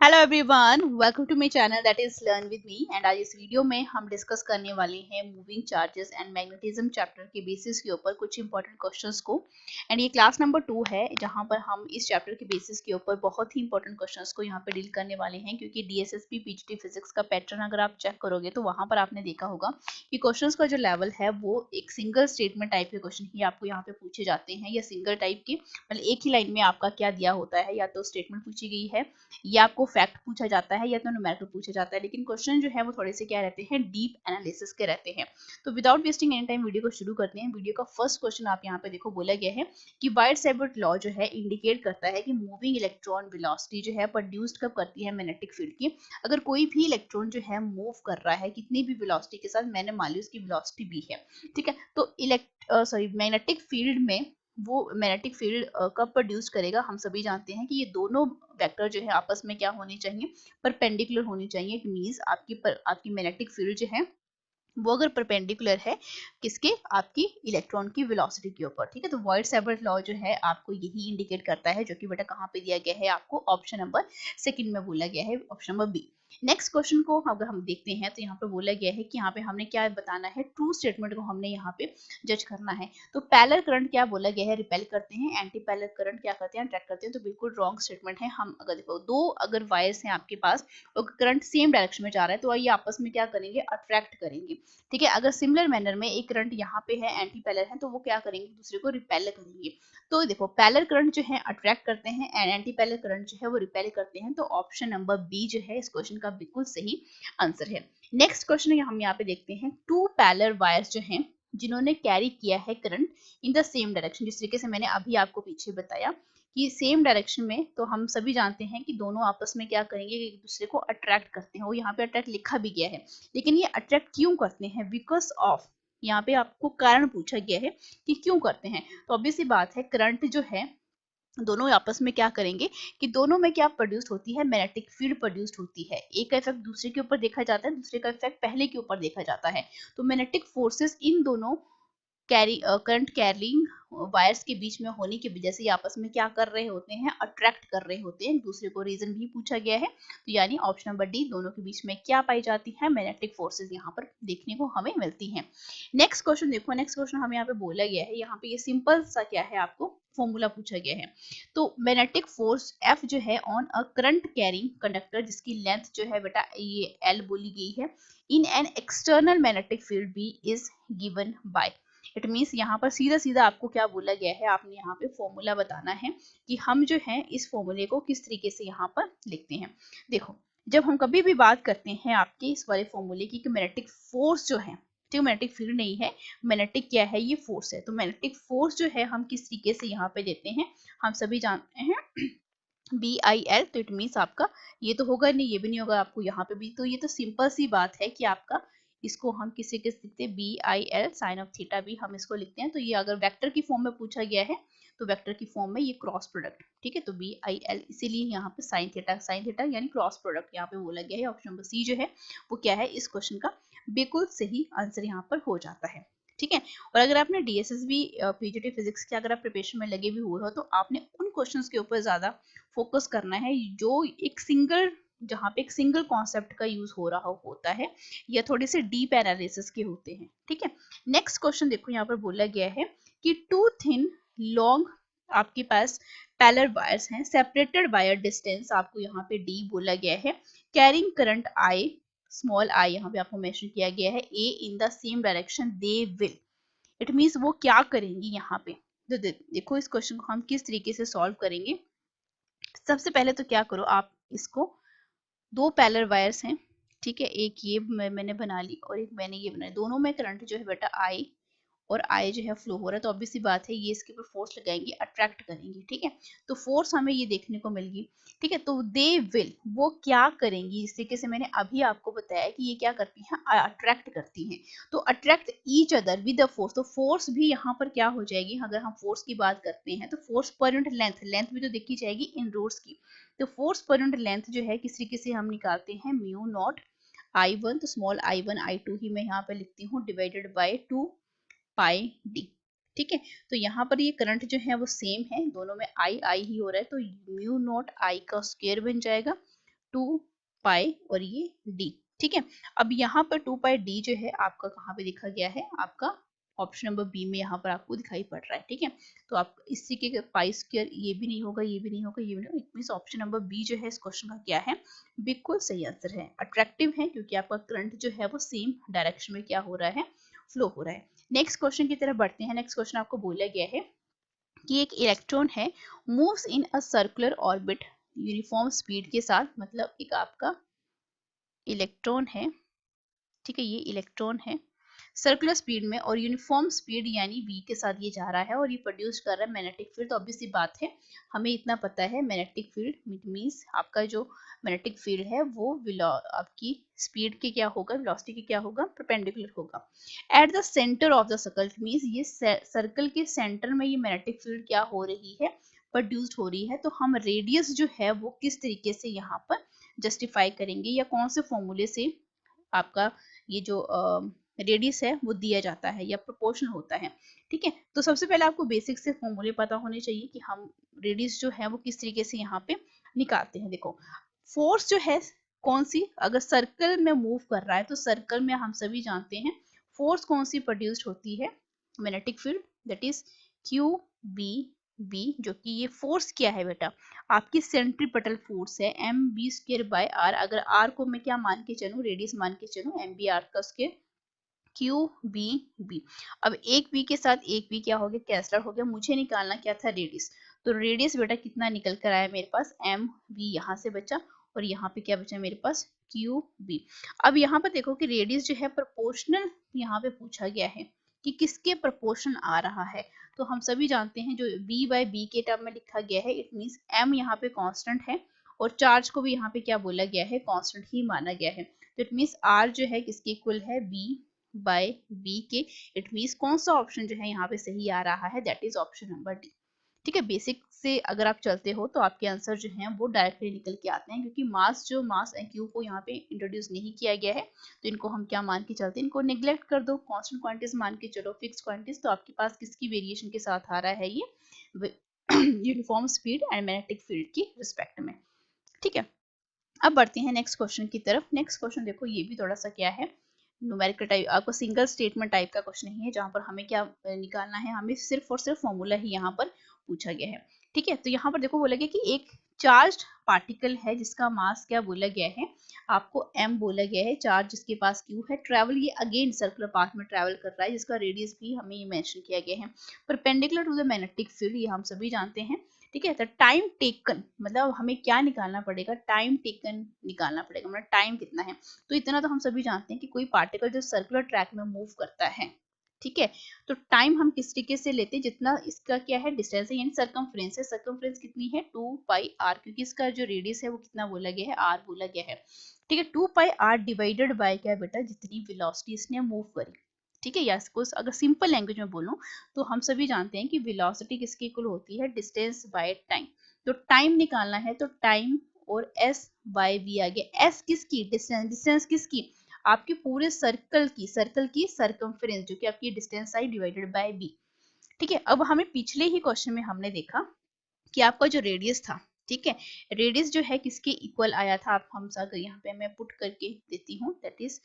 Hello everyone, welcome to my channel that is learn with me. And आज इस video में हम discuss करने वाले हैं moving charges and magnetism chapter के बेसिस के ऊपर कुछ इंपॉर्टेंट क्वेश्चंस को। एंड ये क्लास नंबर 2 है जहां पर हम इस चैप्टर के बेसिस के ऊपर बहुत ही इंपॉर्टेंट क्वेश्चंस को यहां पे डील करने वाले हैं, क्योंकि डीएसएसपी पीजीटी फिजिक्स का पैटर्न अगर आप चेक करोगे तो वहां पर आपने देखा होगा कि क्वेश्चंस का जो लेवल है वो एक सिंगल स्टेटमेंट टाइप के क्वेश्चन ही आपको यहाँ पे पूछे जाते हैं, या सिंगल टाइप के मतलब एक ही लाइन में आपका क्या दिया होता है, या तो स्टेटमेंट पूछी गई है या आपको फैक्ट पूछा जाता है या तो न्यूमेरिकल पूछा जाता है। लेकिन क्वेश्चन जो है वो थोड़े से क्या रहते हैं, डीप एनालिसिस के रहते हैं। तो without wasting any time video को शुरू करते हैं। वीडियो का फर्स्ट क्वेश्चन आप यहाँ पे देखो, बोला गया है कि वाइट-सेवर्ट लॉ जो है इंडिकेट करता है कि मूविंग इलेक्ट्रॉन वेलोसिटी जो है प्रोड्यूस्ड कब करती है मैग्नेटिक फील्ड की। अगर कोई भी इलेक्ट्रॉन जो है मूव कर रहा है कितनी भी वेलोसिटी के साथ, मैंने मान ली उसकी वेलोसिटी भी है, ठीक है, तो मैग्नेटिक फील्ड में वो मैग्नेटिक फील्ड कब प्रोड्यूस करेगा। हम सभी जानते हैं कि ये दोनों वेक्टर जो है आपस में क्या होनी चाहिए, परपेंडिकुलर होनी चाहिए। इट मींस आपकी मैग्नेटिक फील्ड जो है वो अगर परपेंडिकुलर है किसके, आपकी इलेक्ट्रॉन की वेलोसिटी के ऊपर, ठीक है। तो वाइट-सेवर्ट लॉ जो है आपको यही इंडिकेट करता है, जो कि बेटा कहाँ पे दिया गया है आपको, ऑप्शन नंबर सेकंड में बोला गया है, option number B. Next question को अगर हम देखते हैं तो यहाँ पे बोला गया है कि यहाँ पे हमने क्या बताना है, ट्रू स्टेटमेंट को हमने यहाँ पे जज करना है। तो पैरेलल करंट क्या बोला गया है, रिपेल करते हैं, एंटी पैरेलल करंट क्या करते हैं, अट्रैक्ट करते हैं। तो बिल्कुल रॉन्ग स्टेटमेंट है। हम अगर देखो दो अगर वायर्स हैं आपके पास और करंट सेम डायरेक्शन में जा रहा है तो ये आपस में क्या करेंगे, अट्रैक्ट करेंगे, ठीक है। अगर सिमिलर मैनर में एक करंट यहाँ पे है, एंटी पैरेलल है, तो वो क्या करेंगे, दूसरे को रिपेल करेंगे। तो देखो पैरेलल करंट जो है अट्रैक्ट करते हैं एंड एंटी पैरेलल करंट जो है वो रिपेल करते हैं। तो ऑप्शन नंबर बी जो है इस क्वेश्चन का बिल्कुल सही आंसर है। नेक्स्ट क्वेश्चन हम यहाँ पे देखते हैं, टू पैरेलल वायर्स जो हैं जिन्होंने कैरी किया है current in the same direction, जिस तरीके से मैंने अभी आपको पीछे बताया कि सेम डायरेक्शन में, तो हम सभी जानते हैं कि दोनों आपस में क्या करेंगे, एक दूसरे को अट्रैक्ट करते हैं। वो यहाँ पे अट्रैक्ट लिखा भी गया है, लेकिन ये अट्रैक्ट क्यों करते हैं, बिकॉज ऑफ, यहाँ पे आपको कारण पूछा गया है कि क्यों करते हैं। तो ऑब्वियस सी बात है, करंट जो है दोनों आपस में क्या करेंगे कि दोनों में क्या प्रोड्यूस होती है, मैग्नेटिक फील्ड प्रोड्यूस होती है। एक का इफेक्ट दूसरे के ऊपर देखा जाता है, दूसरे का इफेक्ट पहले के ऊपर देखा जाता है। तो मैग्नेटिक फोर्सेस इन दोनों करंट कैरिंग वायर्स के बीच में होने की वजह से ये आपस में क्या कर रहे होते हैं, अट्रैक्ट कर रहे होते हैं एक दूसरे को। रीजन भी पूछा गया है, तो यानी ऑप्शन नंबर डी, दोनों के बीच में क्या पाई जाती है, मैग्नेटिक फोर्सेस यहाँ पर देखने को हमें मिलती हैं। नेक्स्ट क्वेश्चन देखो, नेक्स्ट क्वेश्चन हमें यहाँ पे बोला गया है, यहाँ पे ये सिंपल सा क्या है, आपको फॉर्मूला पूछा गया है। तो मैग्नेटिक फोर्स एफ जो है on a current carrying conductor, जिसकी लेंथ जो है बेटा ये एल बोली गई है, in an external magnetic field B is given by. It means यहाँ पर सीधा सीधा आपको क्या बोला गया है, आपने यहाँ पे फॉर्मूला बताना है कि हम जो है इस फॉर्मूले को किस तरीके से यहाँ पर लिखते हैं। देखो जब हम कभी भी बात करते हैं आपके इस वाले फॉर्मूले की कि मैग्नेटिक फोर्स जो है, ठीक, मैग्नेटिक फील्ड नहीं है, मैग्नेटिक क्या है, ये फोर्स है। तो मैग्नेटिक फोर्स जो है हम किस तरीके से यहाँ पे देते हैं, हम सभी जानते हैं बी आई एल। तो इट मीन्स आपका ये तो होगा नहीं, ये भी नहीं होगा आपको यहाँ पे भी। तो ये तो सिंपल सी बात है कि आपका इसको हम किसी के लिखते हैं B I L sine of theta भी हम इसको लिखते हैं। तो ये अगर वेक्टर की फॉर्म में पूछा गया है तो वेक्टर की फॉर्म में ये क्रॉस प्रोडक्ट, ठीक है। तो बी आई एल इसीलिए यहाँ पे साइन थीटा यानी क्रॉस प्रोडक्ट यहाँ पे बोला गया है। ऑप्शन नंबर सी जो है वो क्या है, इस क्वेश्चन का बिल्कुल सही आंसर यहाँ पर हो जाता है, ठीक है। और अगर आपने डीएसएसबी पीजीटी फिजिक्स के अगर आप प्रिपरेशन में लगे भी हुए हो तो आपने उन क्वेश्चंस के ऊपर ज्यादा फोकस करना है जो एक सिंगल, जहाँ पे एक सिंगल कॉन्सेप्ट का यूज हो रहा होता है या थोड़े से डीप एनालिसिस के होते हैं, ठीक है। नेक्स्ट क्वेश्चन देखो, यहाँ पर बोला गया है कि टू थिन लॉन्ग आपके पास पैरेलल वायर्स हैं, सेपरेटेड वायर डिस्टेंस आपको यहाँ पे डी बोला गया है, carrying current I, small I यहाँ पे आपको मेंशन किया गया है, a in the same direction they will. It means वो क्या करेंगी यहाँ पे। तो देखो इस क्वेश्चन को हम किस तरीके से सॉल्व करेंगे। सबसे पहले तो क्या करो, आप इसको, दो पैरेलल वायर्स हैं, ठीक है, एक ये मैंने बना ली और एक मैंने ये बनाई, दोनों में करंट जो है बेटा आई और आई जो है फ्लो हो रहा है। तो ऑब्वियस सी बात है ये इसके ऊपर फोर्स लगाएंगे, अट्रैक्ट करेंगे, ठीक है। तो फोर्स हमें ये देखने को मिलेगी, ठीक है। तो दे विल, वो क्या करेंगी, इस तरीके से मैंने अभी आपको बताया कि ये क्या करती हैं, अट्रैक्ट करती हैं। तो attract each other with the force, तो फोर्स भी यहाँ पर क्या हो जाएगी, अगर हम फोर्स की बात करते हैं तो force per unit length, length भी तो देखी जाएगी इन रोड्स की। तो फोर्स पर यूनिट लेंथ जो है किस तरीके से हम निकालते हैं, म्यू नॉट आई वन, तो small I one I two ही मैं यहाँ पे लिखती हूँ, डिवाइडेड बाई 2 पाई डी, ठीक है। तो यहाँ पर ये करंट जो है वो सेम है, दोनों में आई आई ही हो रहा है, तो म्यू नॉट आई का स्क्वायर बन जाएगा 2 पाई और ये d। ठीक है, अब यहाँ पर 2 पाई d जो है आपका कहाँ पे लिखा गया है, आपका ऑप्शन नंबर बी में यहाँ पर आपको दिखाई पड़ रहा है। ठीक है, तो आप इसी के पाई स्क्वायर, ये भी नहीं होगा, ये भी नहीं होगा, ये भी नहीं होगा। It means option number B जो है इस क्वेश्चन का क्या है, बिल्कुल सही आंसर है। अट्रैक्टिव है क्योंकि आपका करंट जो है वो सेम डायरेक्शन में क्या हो रहा है, फ्लो हो रहा है। नेक्स्ट क्वेश्चन की तरफ बढ़ते हैं। नेक्स्ट क्वेश्चन आपको बोला गया है कि एक इलेक्ट्रॉन है moves in a circular orbit uniform speed के साथ, मतलब एक आपका इलेक्ट्रॉन है, ठीक है, ये इलेक्ट्रॉन है सर्कुलर स्पीड में और यूनिफॉर्म स्पीड यानी v के साथ ये जा रहा है और ये प्रोड्यूस कर रहा है मैग्नेटिक फील्ड। तो ऑब्वियसली बात है, हमें इतना पता है मैग्नेटिक फील्ड मींस आपका जो मैग्नेटिक फील्ड है वो आपकी स्पीड के क्या होगा, वेलोसिटी के क्या होगा, परपेंडिकुलर होगा। Eight the centre of the circle means ये सर्कल के सेंटर में ये मैग्नेटिक फील्ड क्या हो रही है, प्रोड्यूस्ड हो रही है। तो हम रेडियस जो है वो किस तरीके से यहाँ पर जस्टिफाई करेंगे या कौन से फॉर्मूले से आपका ये जो रेडियस है वो दिया जाता है या प्रोपोर्शनल होता है। ठीक है, तो सबसे पहले आपको बेसिक से फॉर्मूले पता होने चाहिए कि हम रेडियस जो है वो किस तरीके से यहाँ पे निकालते हैं। देखो, फोर्स जो है कौन सी, अगर सर्कल में मूव कर रहा है तो सर्कल में हम सभी जानते हैं फोर्स कौन सी प्रोड्यूस्ड होती है, magnetic field, that is Q B B, जो कि ये फोर्स क्या है बेटा, आपकी सेंट्रीपिटल फोर्स है M B square by R. अगर आर को मैं क्या मान के चलूं, रेडियस मान के चलूं, एम बी आर का स्क्वायर क्यू बी बी। अब एक बी के साथ एक बी क्या हो गया, कैंसल हो गया। मुझे निकालना क्या था, रेडियस। तो रेडियस बेटा कितना निकल कर आया मेरे पास, एम बी यहाँ से बचा और यहाँ पे क्या बचा मेरे पास, क्यू बी। अब यहाँ पर देखो कि रेडियस जो है प्रोपोर्शनल यहाँ पे पूछा गया है कि किसके प्रोपोर्शन आ रहा है। तो हम सभी जानते हैं जो v बाय बी के टर्म में लिखा गया है, इट मींस m यहाँ पे कांस्टेंट है और चार्ज को भी यहाँ पे क्या बोला गया है, कांस्टेंट ही माना गया है। तो इट मींस r जो है किसके इक्वल है, v बाय बी के। इट मींस कौन सा ऑप्शन जो है यहाँ पे सही आ रहा है, that is option number D. ठीक है, बेसिक से अगर आप चलते हो तो आपके आंसर जो हैं वो डायरेक्टली निकल के आते हैं, क्योंकि मास एंड क्यू को यहाँ पे इंट्रोड्यूस नहीं किया गया है। तो इनको हम क्या मान के चलते हैं, इनको नेग्लेक्ट कर दो, कांस्टेंट क्वांटिटीज मान के चलो, फिक्स क्वांटिटीज। तो आपके पास किसकी वेरिएशन के साथ आ रहा है ये, uniform speed and magnetic field की रिस्पेक्ट में। ठीक है, अब बढ़ते हैं नेक्स्ट क्वेश्चन की तरफ। नेक्स्ट क्वेश्चन देखो, ये भी थोड़ा सा क्या है, न्यूमेरिकल टाइप, आपको सिंगल स्टेटमेंट टाइप का क्वेश्चन नहीं है जहां पर हमें क्या निकालना है, हमें सिर्फ और सिर्फ फॉर्मूला ही यहाँ पर पूछा गया है। ठीक है, तो यहाँ पर देखो बोला गया कि एक चार्ज्ड पार्टिकल है जिसका मास क्या बोला गया है, आपको m बोला गया है, चार्ज जिसके पास q है, ट्रैवल ये अगेन सर्कुलर पाथ में ट्रैवल कर रहा है, जिसका रेडियस भी हमें ये मेंशन किया गया है, perpendicular to the magnetic field, ये हम सभी जानते हैं। ठीक है, तो टाइम टेकन मतलब हमें क्या निकालना पड़ेगा, टाइम टेकन निकालना पड़ेगा, मतलब टाइम कितना है। तो इतना तो हम सभी जानते हैं कि कोई पार्टिकल जो सर्कुलर ट्रैक में मूव करता है, ठीक है, तो टाइम हम किस तरीके से लेते हैं, जितना इसका क्या है डिस्टेंस है यानी सरकमफ्रेंस है, सरकमफ्रेंस कितनी है 2 पाई आर, क्योंकि इसका जो रेडियस है वो कितना बोला गया है, आर बोला गया है। ठीक है, 2 पाई आर डिवाइडेड बाय क्या बेटा, जितनी वेलोसिटी इसने मूव करी। ठीक है, या इसको अगर सिंपल लैंग्वेज में बोलूं तो हम सभी जानते हैं कि वेलोसिटी किसकी इक्वल होती है, डिस्टेंस बाय टाइम। तो टाइम निकालना है तो टाइम और s बाय v आ गया। s किसकी, डिस्टेंस किसकी, आपके पूरे सर्कल की सरकमफ्रेंस जो कि आपकी distance I divided by v। ठीक है, अब हमें पिछले ही क्वेश्चन में हमने देखा कि आपका जो रेडियस था, ठीक है, रेडियस जो है किसके इक्वल आया था, आप हम अगर यहाँ पे मैं पुट करके देती हूँ, that is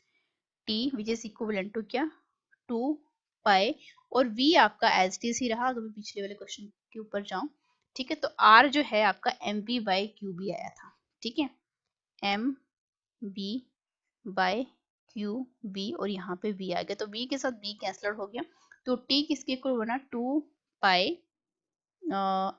t which is equivalent to क्या, 2 पाई और v आपका एज टी ही रहा। अगर मैं पिछले वाले क्वेश्चन के ऊपर जाऊं, ठीक है, तो r जो है आपका M B by Q B आया था। ठीक है, M B by Q B और यहाँ पे v आ गया, तो v के साथ v कैंसल हो गया, तो t किसके इक्वल बना, 2 पाई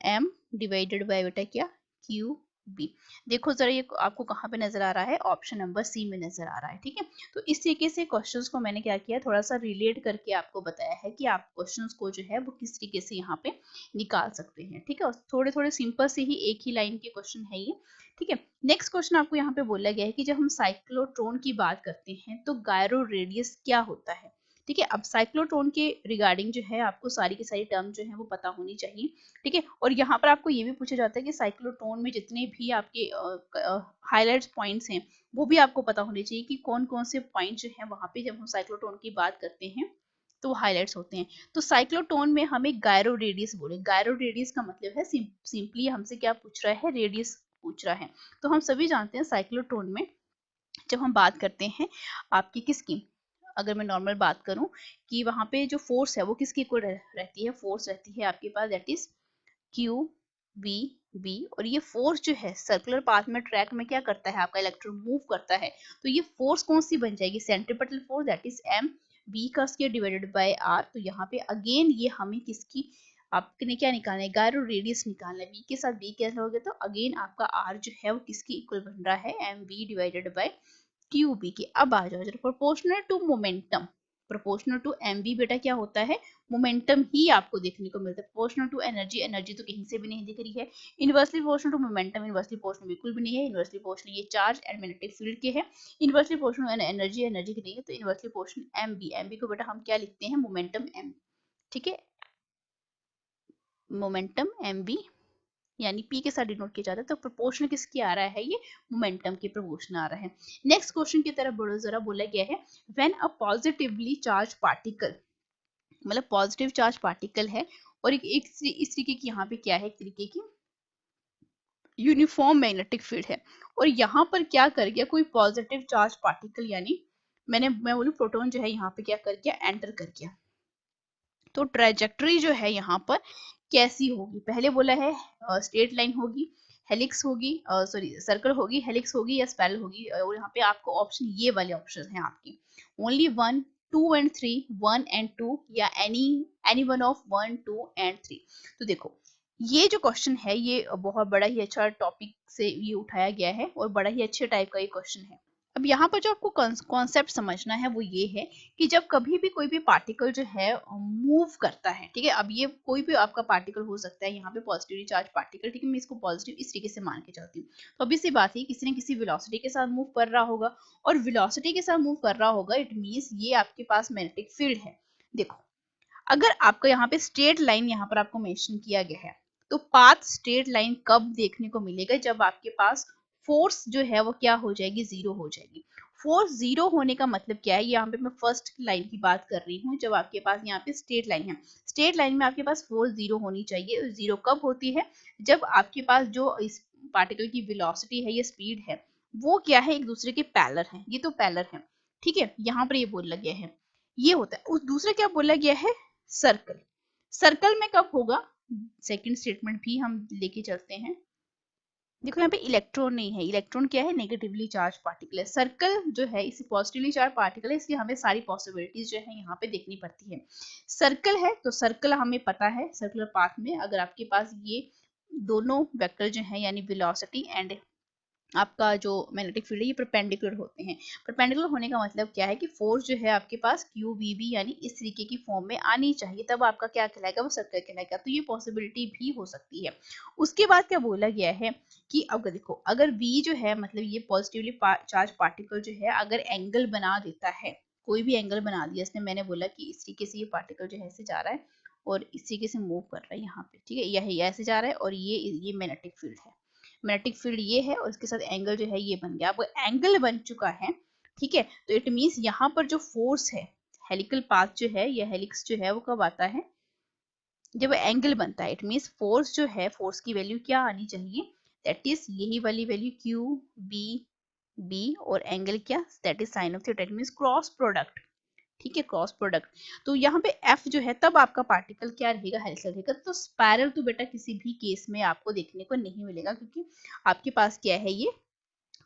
m डिवाइडेड बाय बेटा क्या, क्यू बी। देखो जरा ये आपको कहाँ पे नजर आ रहा है, ऑप्शन नंबर सी में नजर आ रहा है। ठीक है, तो इस तरीके से क्वेश्चंस को मैंने क्या किया, थोड़ा सा रिलेट करके आपको बताया है कि आप क्वेश्चंस को जो है वो किस तरीके से यहाँ पे निकाल सकते हैं। ठीक है, थोड़े थोड़े सिंपल से ही एक ही लाइन के क्वेश्चन है ये। ठीक है, नेक्स्ट क्वेश्चन आपको यहाँ पे बोला गया है कि जब हम साइक्लोट्रॉन की बात करते हैं तो गायरो रेडियस क्या होता है। ठीक है, अब साइक्लोट्रॉन के रिगार्डिंग जो है आपको सारी की सारी टर्म जो है वो पता होनी चाहिए। ठीक है, और यहाँ पर आपको ये भी पूछा जाता है कि साइक्लोट्रॉन में जितने भी आपके हाईलाइट्स पॉइंट्स हैं वो भी आपको पता होने चाहिए कि कौन कौन से पॉइंट जो है वहां पे जब हम साइक्लोट्रॉन की बात करते हैं तो हाईलाइट्स होते हैं। तो साइक्लोट्रॉन में हमें गायरो रेडियस बोले, गायरो रेडियस का मतलब है सिंपली हमसे क्या पूछ रहा है, रेडियस पूछ रहा है। तो हम सभी जानते हैं साइक्लोट्रॉन में जब हम बात करते हैं आपकी किसकी, अगर मैं नॉर्मल बात करूं कि वहां पे जो फोर्स है वो किसकी इक्वल रहती है, फोर्स रहती है आपके पास that is q v B. और ये फोर्स जो है सर्कुलर पाथ में ट्रैक में क्या करता है, आपका इलेक्ट्रॉन मूव करता है, तो ये फोर्स कौन सी बन जाएगी, centripetal force that is M B का स्क्वायर डिवाइडेड बाय आर। तो यहाँ पे अगेन ये हमें किसकी, आपने क्या निकालना है, गायरो रेडियस निकालना है, बी के साथ बी कैंसिल हो गया तो अगेन आपका आर जो है वो किसकी इक्वल बन रहा है, M B divided by Q B की। अब आ जाओ जरा proportional to momentum, proportional to M B बेटा क्या होता है, मोमेंटम ही आपको देखने को मिलता है। प्रोपोर्शनल टू एनर्जी, एनर्जी तो कहीं से भी नहीं दिख रही है। Inversely proportional to momentum, inversely proportional बिल्कुल भी नहीं है। इनवर्सली प्रोपोर्शनल ये चार्ज एंड मैग्नेटिक फील्ड के है। इनवर्सली प्रोपोर्शनल एनर्जी, एनर्जी की नहीं है, तो inversely proportional M B, M B को बेटा हम क्या लिखते हैं, मोमेंटम एम, ठीक है, मोमेंटम एम बी यानी P के साथ डिनोट किया जाता है। तो प्रोपोर्शनल किसकी आ रहा है, ये मोमेंटम की प्रोपोर्शन आ रहा है। नेक्स्ट क्वेश्चन की तरफ बढ़ो जरा, बोला गया है when a positively charge particle, मतलब पॉजिटिव चार्ज पार्टिकल है और एक इस तरीके की यहाँ पे क्या है, एक तरीके की यूनिफॉर्म मैग्नेटिक फील्ड है, और यहाँ पर क्या कर गया, कोई पॉजिटिव चार्ज पार्टिकल यानी मैं बोलूँ प्रोटॉन जो है यहाँ पे क्या कर गया, एंटर कर गया। तो ट्रेजेक्टरी जो है यहाँ पर कैसी होगी, पहले बोला है स्ट्रेट लाइन होगी, हेलिक्स होगी, सॉरी सर्कल होगी, हेलिक्स होगी या स्पाइरल होगी। और यहाँ पे आपको ऑप्शन, ये वाले ऑप्शन हैं आपके, ओनली 1 2 एंड 3, 1 एंड 2 या एनी वन ऑफ 1 2 एंड 3। तो देखो ये जो क्वेश्चन है ये बहुत बड़ा ही अच्छा टॉपिक से ये उठाया गया है और बड़ा ही अच्छे टाइप का ये क्वेश्चन है। अब यहाँ पर जो आपको कॉन्सेप्ट समझना है वो ये है कि जब कभी भी कोई भी पार्टिकल जो है मूव करता है, ठीक है, अब ये कोई भी आपका पार्टिकल हो सकता है, यहाँ पे पॉजिटिवली चार्ज पार्टिकल, ठीक है, मैं इसको पॉजिटिव इस तरीके से मान के चलती हूँ। तो अभी सी बात है किसी न किसी वेलोसिटी के साथ मूव कर रहा होगा, और वेलोसिटी के साथ मूव कर रहा होगा इट मीन्स ये आपके पास मैग्नेटिक फील्ड है। देखो अगर आपका यहाँ पे स्ट्रेट लाइन यहाँ पर आपको मेंशन किया गया है, तो पाथ स्ट्रेट लाइन कब देखने को मिलेगा, जब आपके पास फोर्स जो है वो क्या हो जाएगी, जीरो हो जाएगी। फोर्स जीरो होने का मतलब क्या है, यहाँ पे मैं फर्स्ट लाइन की बात कर रही हूँ, जब आपके पास यहाँ पे स्ट्रेट लाइन है, स्ट्रेट लाइन में आपके पास फोर्स जीरो होनी चाहिए। जीरो कब होती है, जब आपके पास जो इस पार्टिकल की वेलोसिटी है, ये स्पीड है, वो क्या है, एक दूसरे के पैरेलल है, ये तो पैरेलल है, ठीक है, यहाँ पर ये बोला गया है, ये होता है। उस दूसरा क्या बोला गया है, सर्कल, सर्कल में कब होगा, सेकंड स्टेटमेंट भी हम लेके चलते हैं। देखो यहाँ पे इलेक्ट्रॉन नहीं है, इलेक्ट्रॉन क्या है, नेगेटिवली चार्ज पार्टिकल है। सर्कल जो है इसे पॉजिटिवली चार्ज पार्टिकल है, इसलिए हमें सारी पॉसिबिलिटीज जो है यहाँ पे देखनी पड़ती है। सर्कल है तो सर्कल हमें पता है, सर्कुलर पाथ में अगर आपके पास ये दोनों वेक्टर जो है यानी वेलोसिटी एंड आपका जो मैग्नेटिक फील्ड है ये परपेंडिकुलर होते हैं। परपेंडिकुलर होने का मतलब क्या है कि फोर्स जो है आपके पास क्यू वी बी यानी इस तरीके की फॉर्म में आनी चाहिए, तब आपका क्या कहलाएगा, वो सर्कल कहलाएगा। तो ये पॉसिबिलिटी भी हो सकती है। उसके बाद क्या बोला गया है कि अगर देखो अगर V जो है मतलब ये पॉजिटिवली चार्ज पार्टिकल जो है अगर एंगल बना देता है, कोई भी एंगल बना दिया इसने, मैंने बोला कि इस तरीके से ये पार्टिकल जो है ऐसे जा रहा है और इस तरीके से मूव कर रहा है यहाँ पे, ठीक है, यह ऐसे जा रहा है और ये मैग्नेटिक फील्ड है, मैग्नेटिक फील्ड ये है और इसके साथ एंगल जो है ये बन गया। अब एंगल बन चुका है, ठीक है, तो इट मींस यहाँ पर जो फोर्स है, हेलिकल पाथ जो है या हेलिक्स जो है वो कब आता है, जब एंगल बनता है। इट मींस फोर्स जो है, फोर्स की वैल्यू क्या आनी चाहिए, दैट इज यही वाली वैल्यू क्यू बी बी, और एंगल क्या, that is sine of theta, it means cross product, ठीक है, क्रॉस प्रोडक्ट। तो यहाँ पे F जो है तब आपका पार्टिकल क्या रहेगा, हेलिकल रहेगा। तो स्पाइरल तो बेटा किसी भी केस में आपको देखने को नहीं मिलेगा, क्योंकि आपके पास क्या है, ये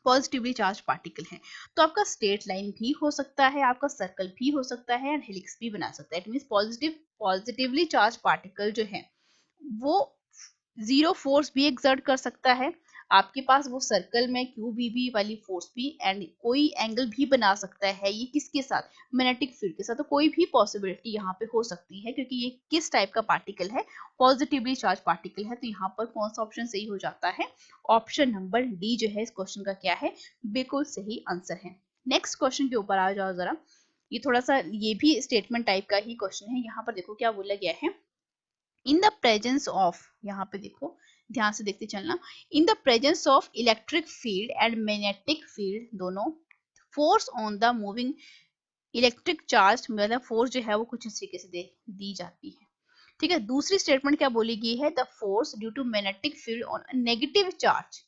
पॉजिटिवली चार्ज पार्टिकल है। तो आपका स्ट्रेट लाइन भी हो सकता है, आपका सर्कल भी हो सकता है एंड हेलिक्स भी बना सकता है। It means positively charge particle जो है वो जीरो फोर्स भी एक्सर्ट कर सकता है आपके पास, वो सर्कल में क्यू बी वाली फोर्स भी, एंड कोई एंगल भी बना सकता है, ये किसके साथ, मैग्नेटिक फील्ड के साथ। तो कोई भी पॉसिबिलिटी यहाँ पे हो सकती है, क्योंकि ये किस टाइप का पार्टिकल है, पॉजिटिवली चार्ज पार्टिकल है। तो यहाँ पर कौन सा ऑप्शन सही हो जाता है, ऑप्शन नंबर डी जो है इस क्वेश्चन का क्या है, बिल्कुल सही आंसर है। नेक्स्ट क्वेश्चन के ऊपर आ जाओ जरा, ये थोड़ा सा ये भी स्टेटमेंट टाइप का ही क्वेश्चन है। यहाँ पर देखो क्या बोला गया है, इन द प्रेजेंस ऑफ, यहाँ पे देखो ध्यान से देखते चलना, in the presence of electric field and magnetic field दोनों, force on the moving electric charge, मतलब फोर्स जो है वो कुछ इस तरीके से दी जाती है, ठीक है। दूसरी स्टेटमेंट क्या बोली गई है, the force due to magnetic field on negative charge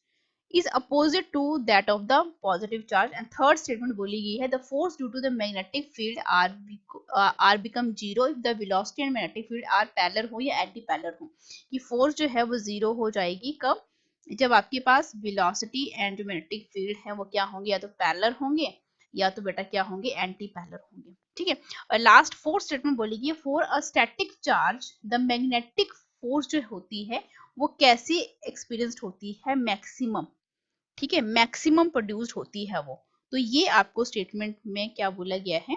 is opposite to that of the positive charge. And third statement बोली गई है the force due to the magnetic field are become zero if the velocity and magnetic field are parallel हो या anti parallel हो, कि force जो है वो जीरो हो जाएगी कब, जब आपके पास velocity and जो magnetic field है वो क्या होंगे, या तो parallel होंगे या तो बेटा क्या होंगे, एंटी पैरेलल होंगे। ठीक है, और लास्ट फोर्थ स्टेटमेंट बोलेगी for a static charge the magnetic force जो होती है वो कैसी एक्सपीरियंस्ड होती है, मैक्सिमम। ठीक है, मैक्सिमम प्रोड्यूस्ड होती है वो। तो ये आपको स्टेटमेंट में क्या बोला गया है,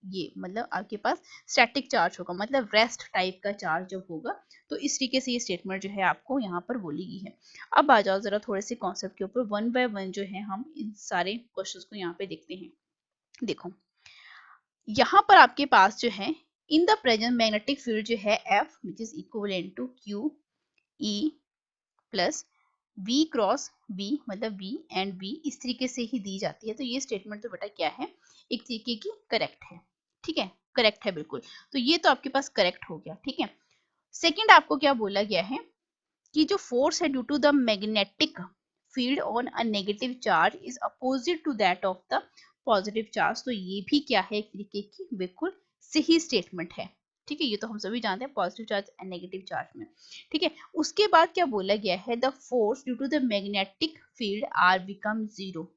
ये मतलब आपके पास स्टैटिक चार्ज होगा, मतलब रेस्ट टाइप का चार्ज जब होगा, तो इस तरीके से ये स्टेटमेंट जो है आपको यहाँ पर बोली गई है। अब आ जाओ जरा थोड़े से कॉन्सेप्ट के ऊपर, वन बाय वन जो है हम इन सारे क्वेश्चंस को यहाँ पे देखते हैं। देखो यहाँ पर आपके पास जो है in the present magnetic field जो है F which is equivalent to Q E plus V cross V, मतलब V एंड V इस तरीके से ही दी जाती है। तो ये स्टेटमेंट तो बेटा क्या है, एक तरीके की करेक्ट है। ठीक है, करेक्ट है बिल्कुल। तो ये तो आपके पास करेक्ट हो गया। ठीक है, सेकंड आपको क्या बोला गया है कि जो फोर्स है due to the magnetic field on a negative charge is opposite to that of the positive charge. तो ये भी क्या है, एक तरीके की बिल्कुल सही स्टेटमेंट है। ठीक है, ये तो हम सभी जानते हैं positive charge and negative charge में। ठीक है, उसके बाद क्या बोला गया है, the force due to the magnetic field are become zero.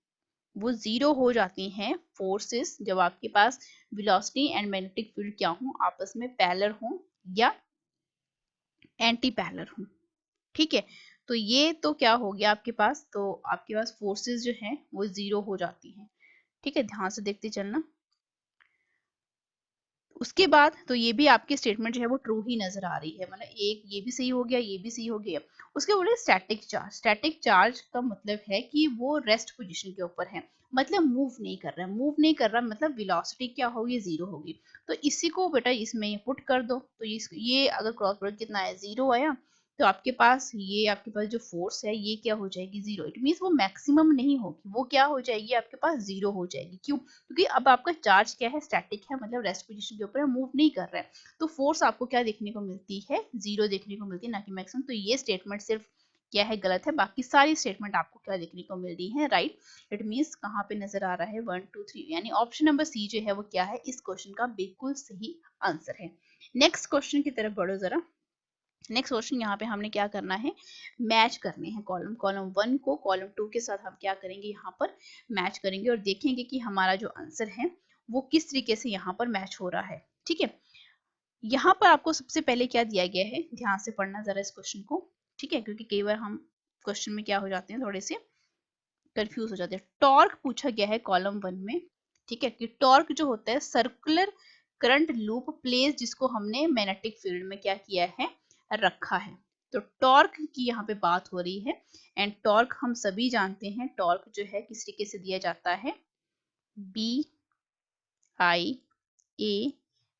वो जीरो हो जाती हैं फोर्सेस जब आपके पास वेलोसिटी एंड मैग्नेटिक फील्ड क्या हो, आपस में पैरेलल हो या एंटी पैरेलल हो। ठीक है, तो ये तो क्या हो गया आपके पास, तो आपके पास फोर्सेस जो हैं वो जीरो हो जाती हैं। ठीक है, ध्यान से देखते चलना। उसके बाद तो ये भी आपकी स्टेटमेंट जो है वो ट्रू ही नजर आ रही है, मतलब एक ये भी सही हो गया, ये भी सही हो गया। उसके बोले स्टैटिक चार्ज, स्टैटिक चार्ज का मतलब है कि वो रेस्ट पोजीशन के ऊपर है, मतलब मूव नहीं कर रहा है, मूव नहीं कर रहा मतलब वेलोसिटी क्या होगी, जीरो होगी। तो इसी को बेटा इसमें पुट कर दो, तो ये अगर क्रॉस प्रोडक्ट कितना है, जीरो आया, तो आपके पास जो फोर्स है ये क्या हो जाएगी, जीरो। इट मीन्स वो मैक्सिमम नहीं होगी, वो क्या हो जाएगी आपके पास, जीरो हो जाएगी। क्यों, क्योंकि अब आपका चार्ज क्या है, स्टैटिक है, मतलब रेस्ट पोजीशन के ऊपर मूव नहीं कर रहा है। तो फोर्स आपको क्या देखने को मिलती है, जीरो देखने को मिलती है, ना कि मैक्सिमम। तो ये स्टेटमेंट सिर्फ क्या है, गलत है। बाकी सारी स्टेटमेंट आपको क्या देखने को मिल रही है, राइट। इट मीन्स कहाँ पे नजर आ रहा है, 1 2 3, यानी ऑप्शन नंबर सी जो है वो क्या है, इस क्वेश्चन का बिल्कुल सही आंसर है। नेक्स्ट क्वेश्चन की तरफ बढ़ो जरा। नेक्स्ट क्वेश्चन यहाँ पे हमने क्या करना है, मैच करने हैं कॉलम 1 को कॉलम 2 के साथ हम क्या करेंगे, यहाँ पर मैच करेंगे और देखेंगे कि हमारा जो आंसर है वो किस तरीके से यहाँ पर मैच हो रहा है। ठीक है, यहाँ पर आपको सबसे पहले क्या दिया गया है, ध्यान से पढ़ना जरा इस क्वेश्चन को। ठीक है, क्योंकि कई बार हम क्वेश्चन में क्या हो जाते हैं, थोड़े से कंफ्यूज हो जाते हैं। टॉर्क पूछा गया है कॉलम 1 में। ठीक है, कि टॉर्क जो होता है सर्कुलर करंट लूप प्लेस, जिसको हमने मैग्नेटिक फील्ड में क्या किया है, रखा है। तो टॉर्क की यहाँ पे बात हो रही है। एंड टॉर्क हम सभी जानते हैं, टॉर्क जो है किस तरीके से दिया जाता है, B I A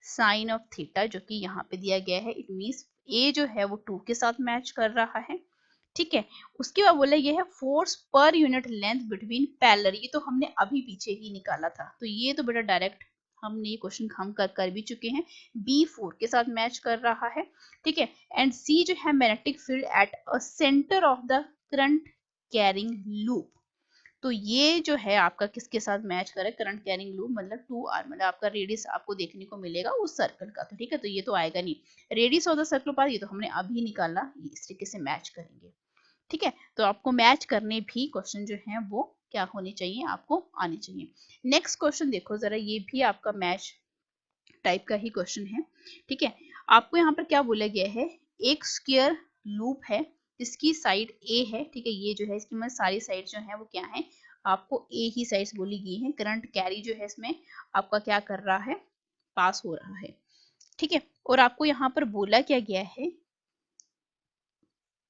sine of theta, जो कि यहाँ पे दिया गया है। इट मीन्स ए जो है वो 2 के साथ मैच कर रहा है। ठीक है, उसके बाद बोला गया है force per unit length between parallel, ये तो हमने अभी पीछे ही निकाला था, तो ये तो बेटा डायरेक्ट हमने ये क्वेश्चन हम कर भी चुके हैं। बी 4 के साथ मैच कर रहा है। ठीक है, एंड सी जो है magnetic field at a centre of the current carrying loop. तो ये जो है आपका किसके साथ मैच करे, करंट कैरिंग लूप, मतलब 2r, मतलब आपका रेडियस आपको देखने को मिलेगा उस सर्कल का। तो ठीक है, तो ये तो आएगा नहीं, रेडियस ऑफ द सर्कल पास ये तो हमने अभी निकाला, इस तरीके से मैच करेंगे। ठीक है, तो आपको मैच करने भी क्वेश्चन जो है वो क्या होने चाहिए, आपको आने चाहिए। नेक्स्ट क्वेश्चन देखो जरा, ये भी आपका मैच टाइप का ही क्वेश्चन है। ठीक है, आपको यहाँ पर क्या बोला गया है, एक स्क्वायर लूप है जिसकी साइड ए है। ठीक है, ये जो है इसकी मतलब सारी साइड जो है वो क्या है, आपको ए ही साइड्स बोली गई है। करंट कैरी जो है इसमें आपका क्या कर रहा है, पास हो रहा है। ठीक है, और आपको यहाँ पर बोला क्या गया है,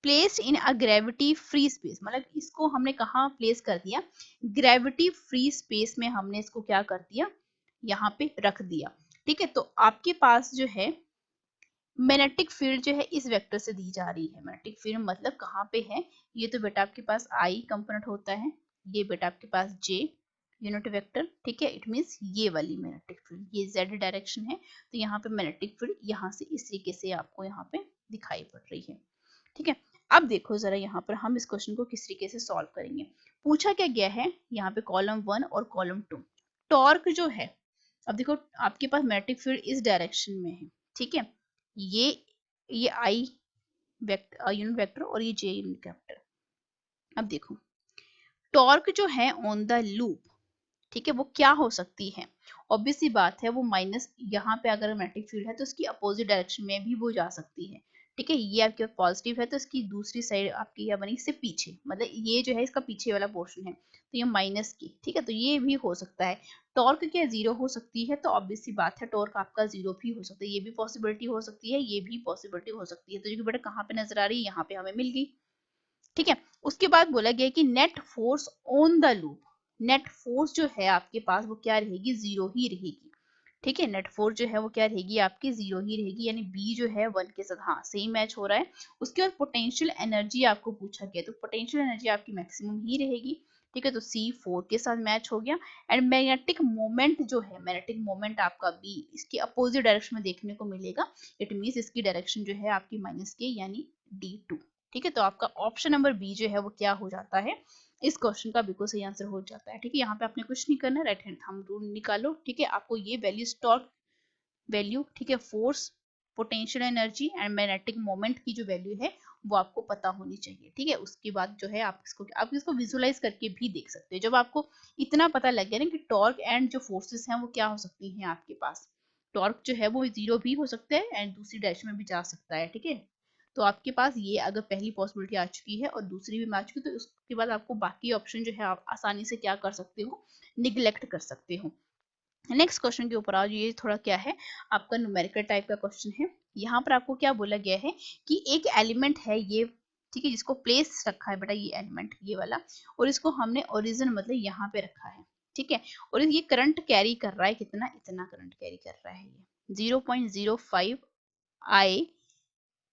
placed in a gravity free space, मतलब इसको हमने कहाँ प्लेस कर दिया, ग्रेविटी फ्री स्पेस में हमने इसको क्या कर दिया, यहाँ पे रख दिया। ठीक है, तो आपके पास जो है मैग्नेटिक फील्ड जो है इस वेक्टर से दी जा रही है। मैग्नेटिक फील्ड मतलब कहाँ पे है, ये तो बेटा आपके पास आई कंपोनेंट होता है, ये बेटा आपके पास जे यूनिट वेक्टर। ठीक है, इट मींस ये वाली मैग्नेटिक फील्ड, ये जेड डायरेक्शन है, तो यहाँ पे मैग्नेटिक फील्ड यहाँ से इस तरीके से आपको यहाँ पे दिखाई पड़ रही है। ठीक है, अब देखो जरा यहाँ पर हम इस क्वेश्चन को किस तरीके से सॉल्व करेंगे। पूछा क्या गया है यहाँ पे कॉलम 1 और कॉलम 2, टॉर्क जो है, अब देखो आपके पास मैग्नेटिक फील्ड इस डायरेक्शन में है, ठीक है, ये आई यूनिट वेक्टर और ये जे यूनिट वेक्टर। अब देखो टॉर्क जो है ऑन द लूप, ठीक है, वो क्या हो सकती है, ऑब्वियसली बात है वो माइनस, यहाँ पे अगर मैग्नेटिक फील्ड है तो उसकी अपोजिट डायरेक्शन में भी वो जा सकती है, ठीक है, ये आपके पास पॉजिटिव है तो इसकी दूसरी साइड आपकी क्या बनी, इससे पीछे, मतलब ये जो है इसका पीछे वाला पोर्शन है तो ये माइनस की, ठीक है, तो ये भी हो सकता है। टॉर्क क्या जीरो हो सकती है, तो ऑब्वियसली बात है टॉर्क आपका जीरो भी हो सकता है, ये भी पॉसिबिलिटी हो सकती है, ये भी पॉसिबिलिटी हो सकती है, तो जो बेटा कहाँ पे नजर आ रही है, यहाँ पे हमें मिल गई, ठीक है। उसके बाद बोला गया कि net force on the loop, net force जो है आपके पास वो क्या रहेगी, जीरो ही रहेगी, ठीक है, नेट फोर्स जो है वो क्या रहेगी आपकी, जीरो ही रहेगी, यानी बी जो है 1 के साथ हाँ सेम मैच हो रहा है। उसके बाद पोटेंशियल एनर्जी आपको पूछा गया, तो पोटेंशियल एनर्जी आपकी मैक्सिमम ही रहेगी, ठीक है, तो सी 4 के साथ मैच हो गया। एंड मैग्नेटिक मोमेंट जो है, मैग्नेटिक मोमेंट आपका बी इसके अपोजिट डायरेक्शन में देखने को मिलेगा, इट मीन्स इसकी डायरेक्शन जो है आपकी माइनस के यानी D2, ठीक है, तो आपका ऑप्शन नंबर बी जो है वो क्या हो जाता है, इस क्वेश्चन का बिल्कुल सही आंसर हो जाता है, ठीक है। यहाँ पे आपने कुछ नहीं करना, राइट हैंड थंब रूल निकालो, ठीक है, आपको ये वैल्यू टॉर्क वैल्यू, ठीक है, force, potential energy and magnetic moment की जो वैल्यू है वो आपको पता होनी चाहिए, ठीक है। उसके बाद जो है आप इसको विजुअलाइज करके भी देख सकते हो, जब आपको इतना पता लग गया ना कि टॉर्क एंड जो फोर्सेस हैं वो क्या हो सकती हैं आपके पास, टॉर्क जो है वो जीरो भी हो सकता है एंड दूसरी डायरेक्शन में भी जा सकता है, ठीक है, तो आपके पास ये अगर पहली पॉसिबिलिटी आ चुकी है और दूसरी भी आ चुकी है, तो उसके बाद आपको बाकी ऑप्शन जो है आप आसानी से क्या कर सकते हो, निग्लेक्ट कर सकते हो। नेक्स्ट क्वेश्चन के ऊपर आज ये थोड़ा क्या है, आपका न्यूमेरिकल टाइप का क्वेश्चन है। यहाँ पर आपको क्या बोला गया है कि एक एलिमेंट है ये, ठीक है, जिसको प्लेस रखा है बेटा ये एलिमेंट ये वाला, और इसको हमने ओरिजिन मतलब यहाँ पे रखा है, ठीक है, और ये करंट कैरी कर रहा है कितना, इतना करंट कैरी कर रहा है ये 0.05 I,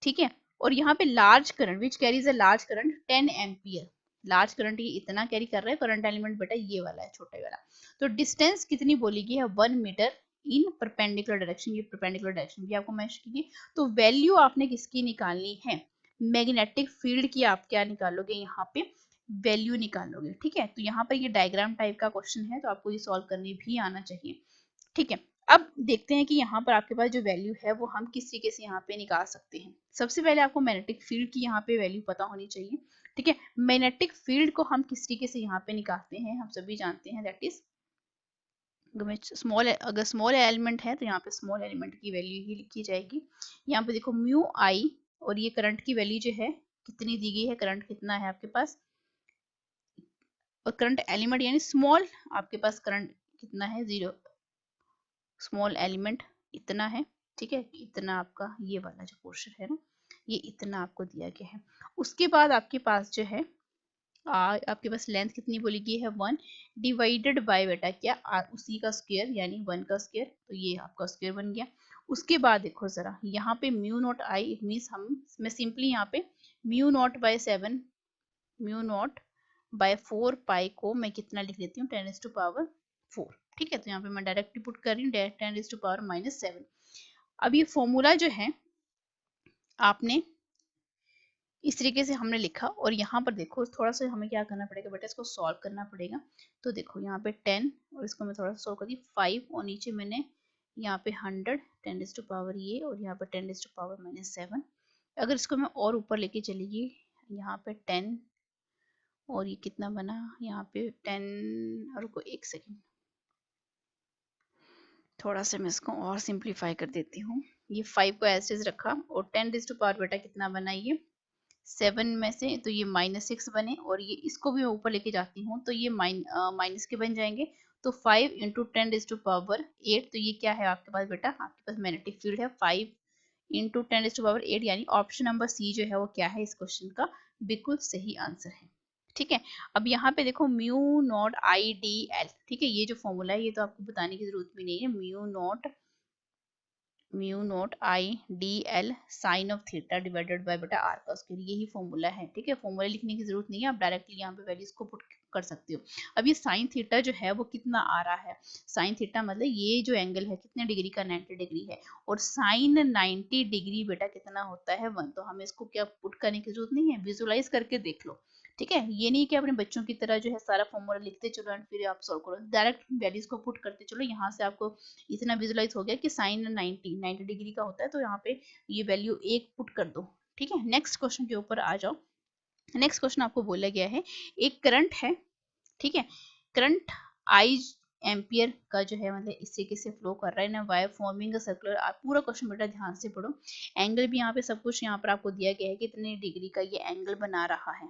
ठीक है, और यहाँ पे large current which carries a large current 10 ampere, large current ये इतना कैरी कर रहा है, करंट एलिमेंट बेटा ये वाला है छोटा वाला, तो डिस्टेंस कितनी बोली गई है 1 मीटर इन परपेंडिकुलर डायरेक्शन, ये परपेंडिकुलर डायरेक्शन भी आपको मेंशन कीजिए। तो वैल्यू आपने किसकी निकालनी है, मैग्नेटिक फील्ड की आप क्या निकालोगे, यहाँ पे वैल्यू निकालोगे, ठीक है, तो यहाँ पर ये डायग्राम टाइप का क्वेश्चन है तो आपको ये सॉल्व करने भी आना चाहिए, ठीक है। अब देखते हैं कि यहाँ पर आपके पास जो वैल्यू है वो हम किस तरीके से यहाँ पे निकाल सकते हैं। सबसे पहले आपको मैग्नेटिक फील्ड की यहाँ पे वैल्यू पता होनी चाहिए, ठीक है, मैग्नेटिक फील्ड को हम किस तरीके से यहाँ पे निकालते हैं, हम सभी जानते हैं, दैट इज अगर स्मॉल एलिमेंट है तो यहाँ पे स्मॉल एलिमेंट की वैल्यू ही लिखी जाएगी। यहाँ पे देखो म्यू आई, और ये करंट की वैल्यू जो है कितनी दी गई है, करंट कितना है आपके पास, और करंट एलिमेंट यानी स्मॉल आपके पास करंट कितना है, 0, स्मॉल एलिमेंट इतना है, ठीक है, इतना आपका ये वाला जो पोर्शन है ना ये इतना आपको दिया गया है। उसके बाद आपके पास जो है आपके पास लेंथ कितनी बोली गई है 1 डिवाइडेड बाय बेटा क्या उसी का स्क्वायर यानी 1 का स्क्वायर, तो ये आपका स्क्वायर बन गया। उसके बाद देखो जरा यहाँ पे mu naught I, it means मैं सिंपली यहाँ पे mu naught by 7 mu naught by 4 pi को मैं कितना लिख लेती हूँ 10⁻⁴, ठीक है, तो यहाँ पे मैं डायरेक्टली पुट कर रही हूँ 10⁻⁻⁷। अब ये फॉर्मूला जो है आपने इस तरीके से हमने लिखा, और यहाँ पर देखो थोड़ा सा हमें क्या करना पड़ेगा बेटा, इसको सॉल्व करना पड़ेगा। तो देखो यहाँ पे 10 और इसको मैं थोड़ा सा सॉल्व कर दी 5 और नीचे मैंने यहाँ पे 100 10⁻⁴ ये, और यहाँ पे 10⁻⁻⁷। अगर इसको मैं और ऊपर लेके चलेगी यहाँ पे 10 और ये कितना बना यहाँ पे 10, और रुको एक सेकेंड, थोड़ा सा मैं इसको और सिंप्लीफाई कर देती हूँ। ये 5 को एज इज रखा और 10⁻⁴ बेटा कितना बना ये 7 में से, तो ये -6 बने, और ये इसको भी मैं ऊपर लेके जाती हूँ तो ये माइनस के बन जाएंगे, तो 5 इंटू 10⁻⁸, तो ये क्या है आपके पास बेटा, आपके पास मैग्नेटिक फील्ड है 5 इंटू 10⁻⁸, यानी ऑप्शन नंबर सी जो है वो क्या है इस क्वेश्चन का बिल्कुल सही आंसर है, ठीक है। अब यहाँ पे देखो mu naught I D L, ठीक है, ये जो फॉर्मूला है ये तो आपको बताने की जरूरत भी नहीं है, mu naught mu naught I D L sine of theta divided bye बेटा आर का स्क्वायर, यही फॉर्मूला है। ठीक है, फॉर्मूला लिखने की जरूरत नहीं है, आप डायरेक्टली यहाँ पे वैल्यूज को पुट कर सकते हो। अब ये साइन थीटा जो है वो कितना आ रहा है, साइन थीटा मतलब ये जो एंगल है कितने डिग्री का, 90 डिग्री है, और साइन 90 डिग्री बेटा कितना होता है 1। तो हमें इसको क्या पुट करने की जरूरत नहीं है, विजुलाइज करके देख लो। ठीक है, ये नहीं कि अपने बच्चों की तरह जो है सारा फॉर्मूला लिखते चलो एंड फिर आप सॉल्व करो, डायरेक्ट वैल्यूज को पुट करते चलो। यहाँ से आपको इतना विजुलाइज हो गया कि साइन 90 डिग्री का होता है, तो यहाँ पे ये वैल्यू 1 पुट कर दो। ठीक है, नेक्स्ट क्वेश्चन के ऊपर आ जाओ। नेक्स्ट क्वेश्चन आपको बोला गया है, एक करंट है, ठीक है, करंट आई एम्पियर का जो है मतलब इस तरीके से फ्लो कर रहा है ना, वायर फॉर्मिंग अ सर्कुलर। आप पूरा क्वेश्चन बेटा ध्यान से पढ़ो, एंगल भी यहाँ पे सब कुछ यहाँ पर आपको दिया गया है कि कितने डिग्री का ये एंगल बना रहा है,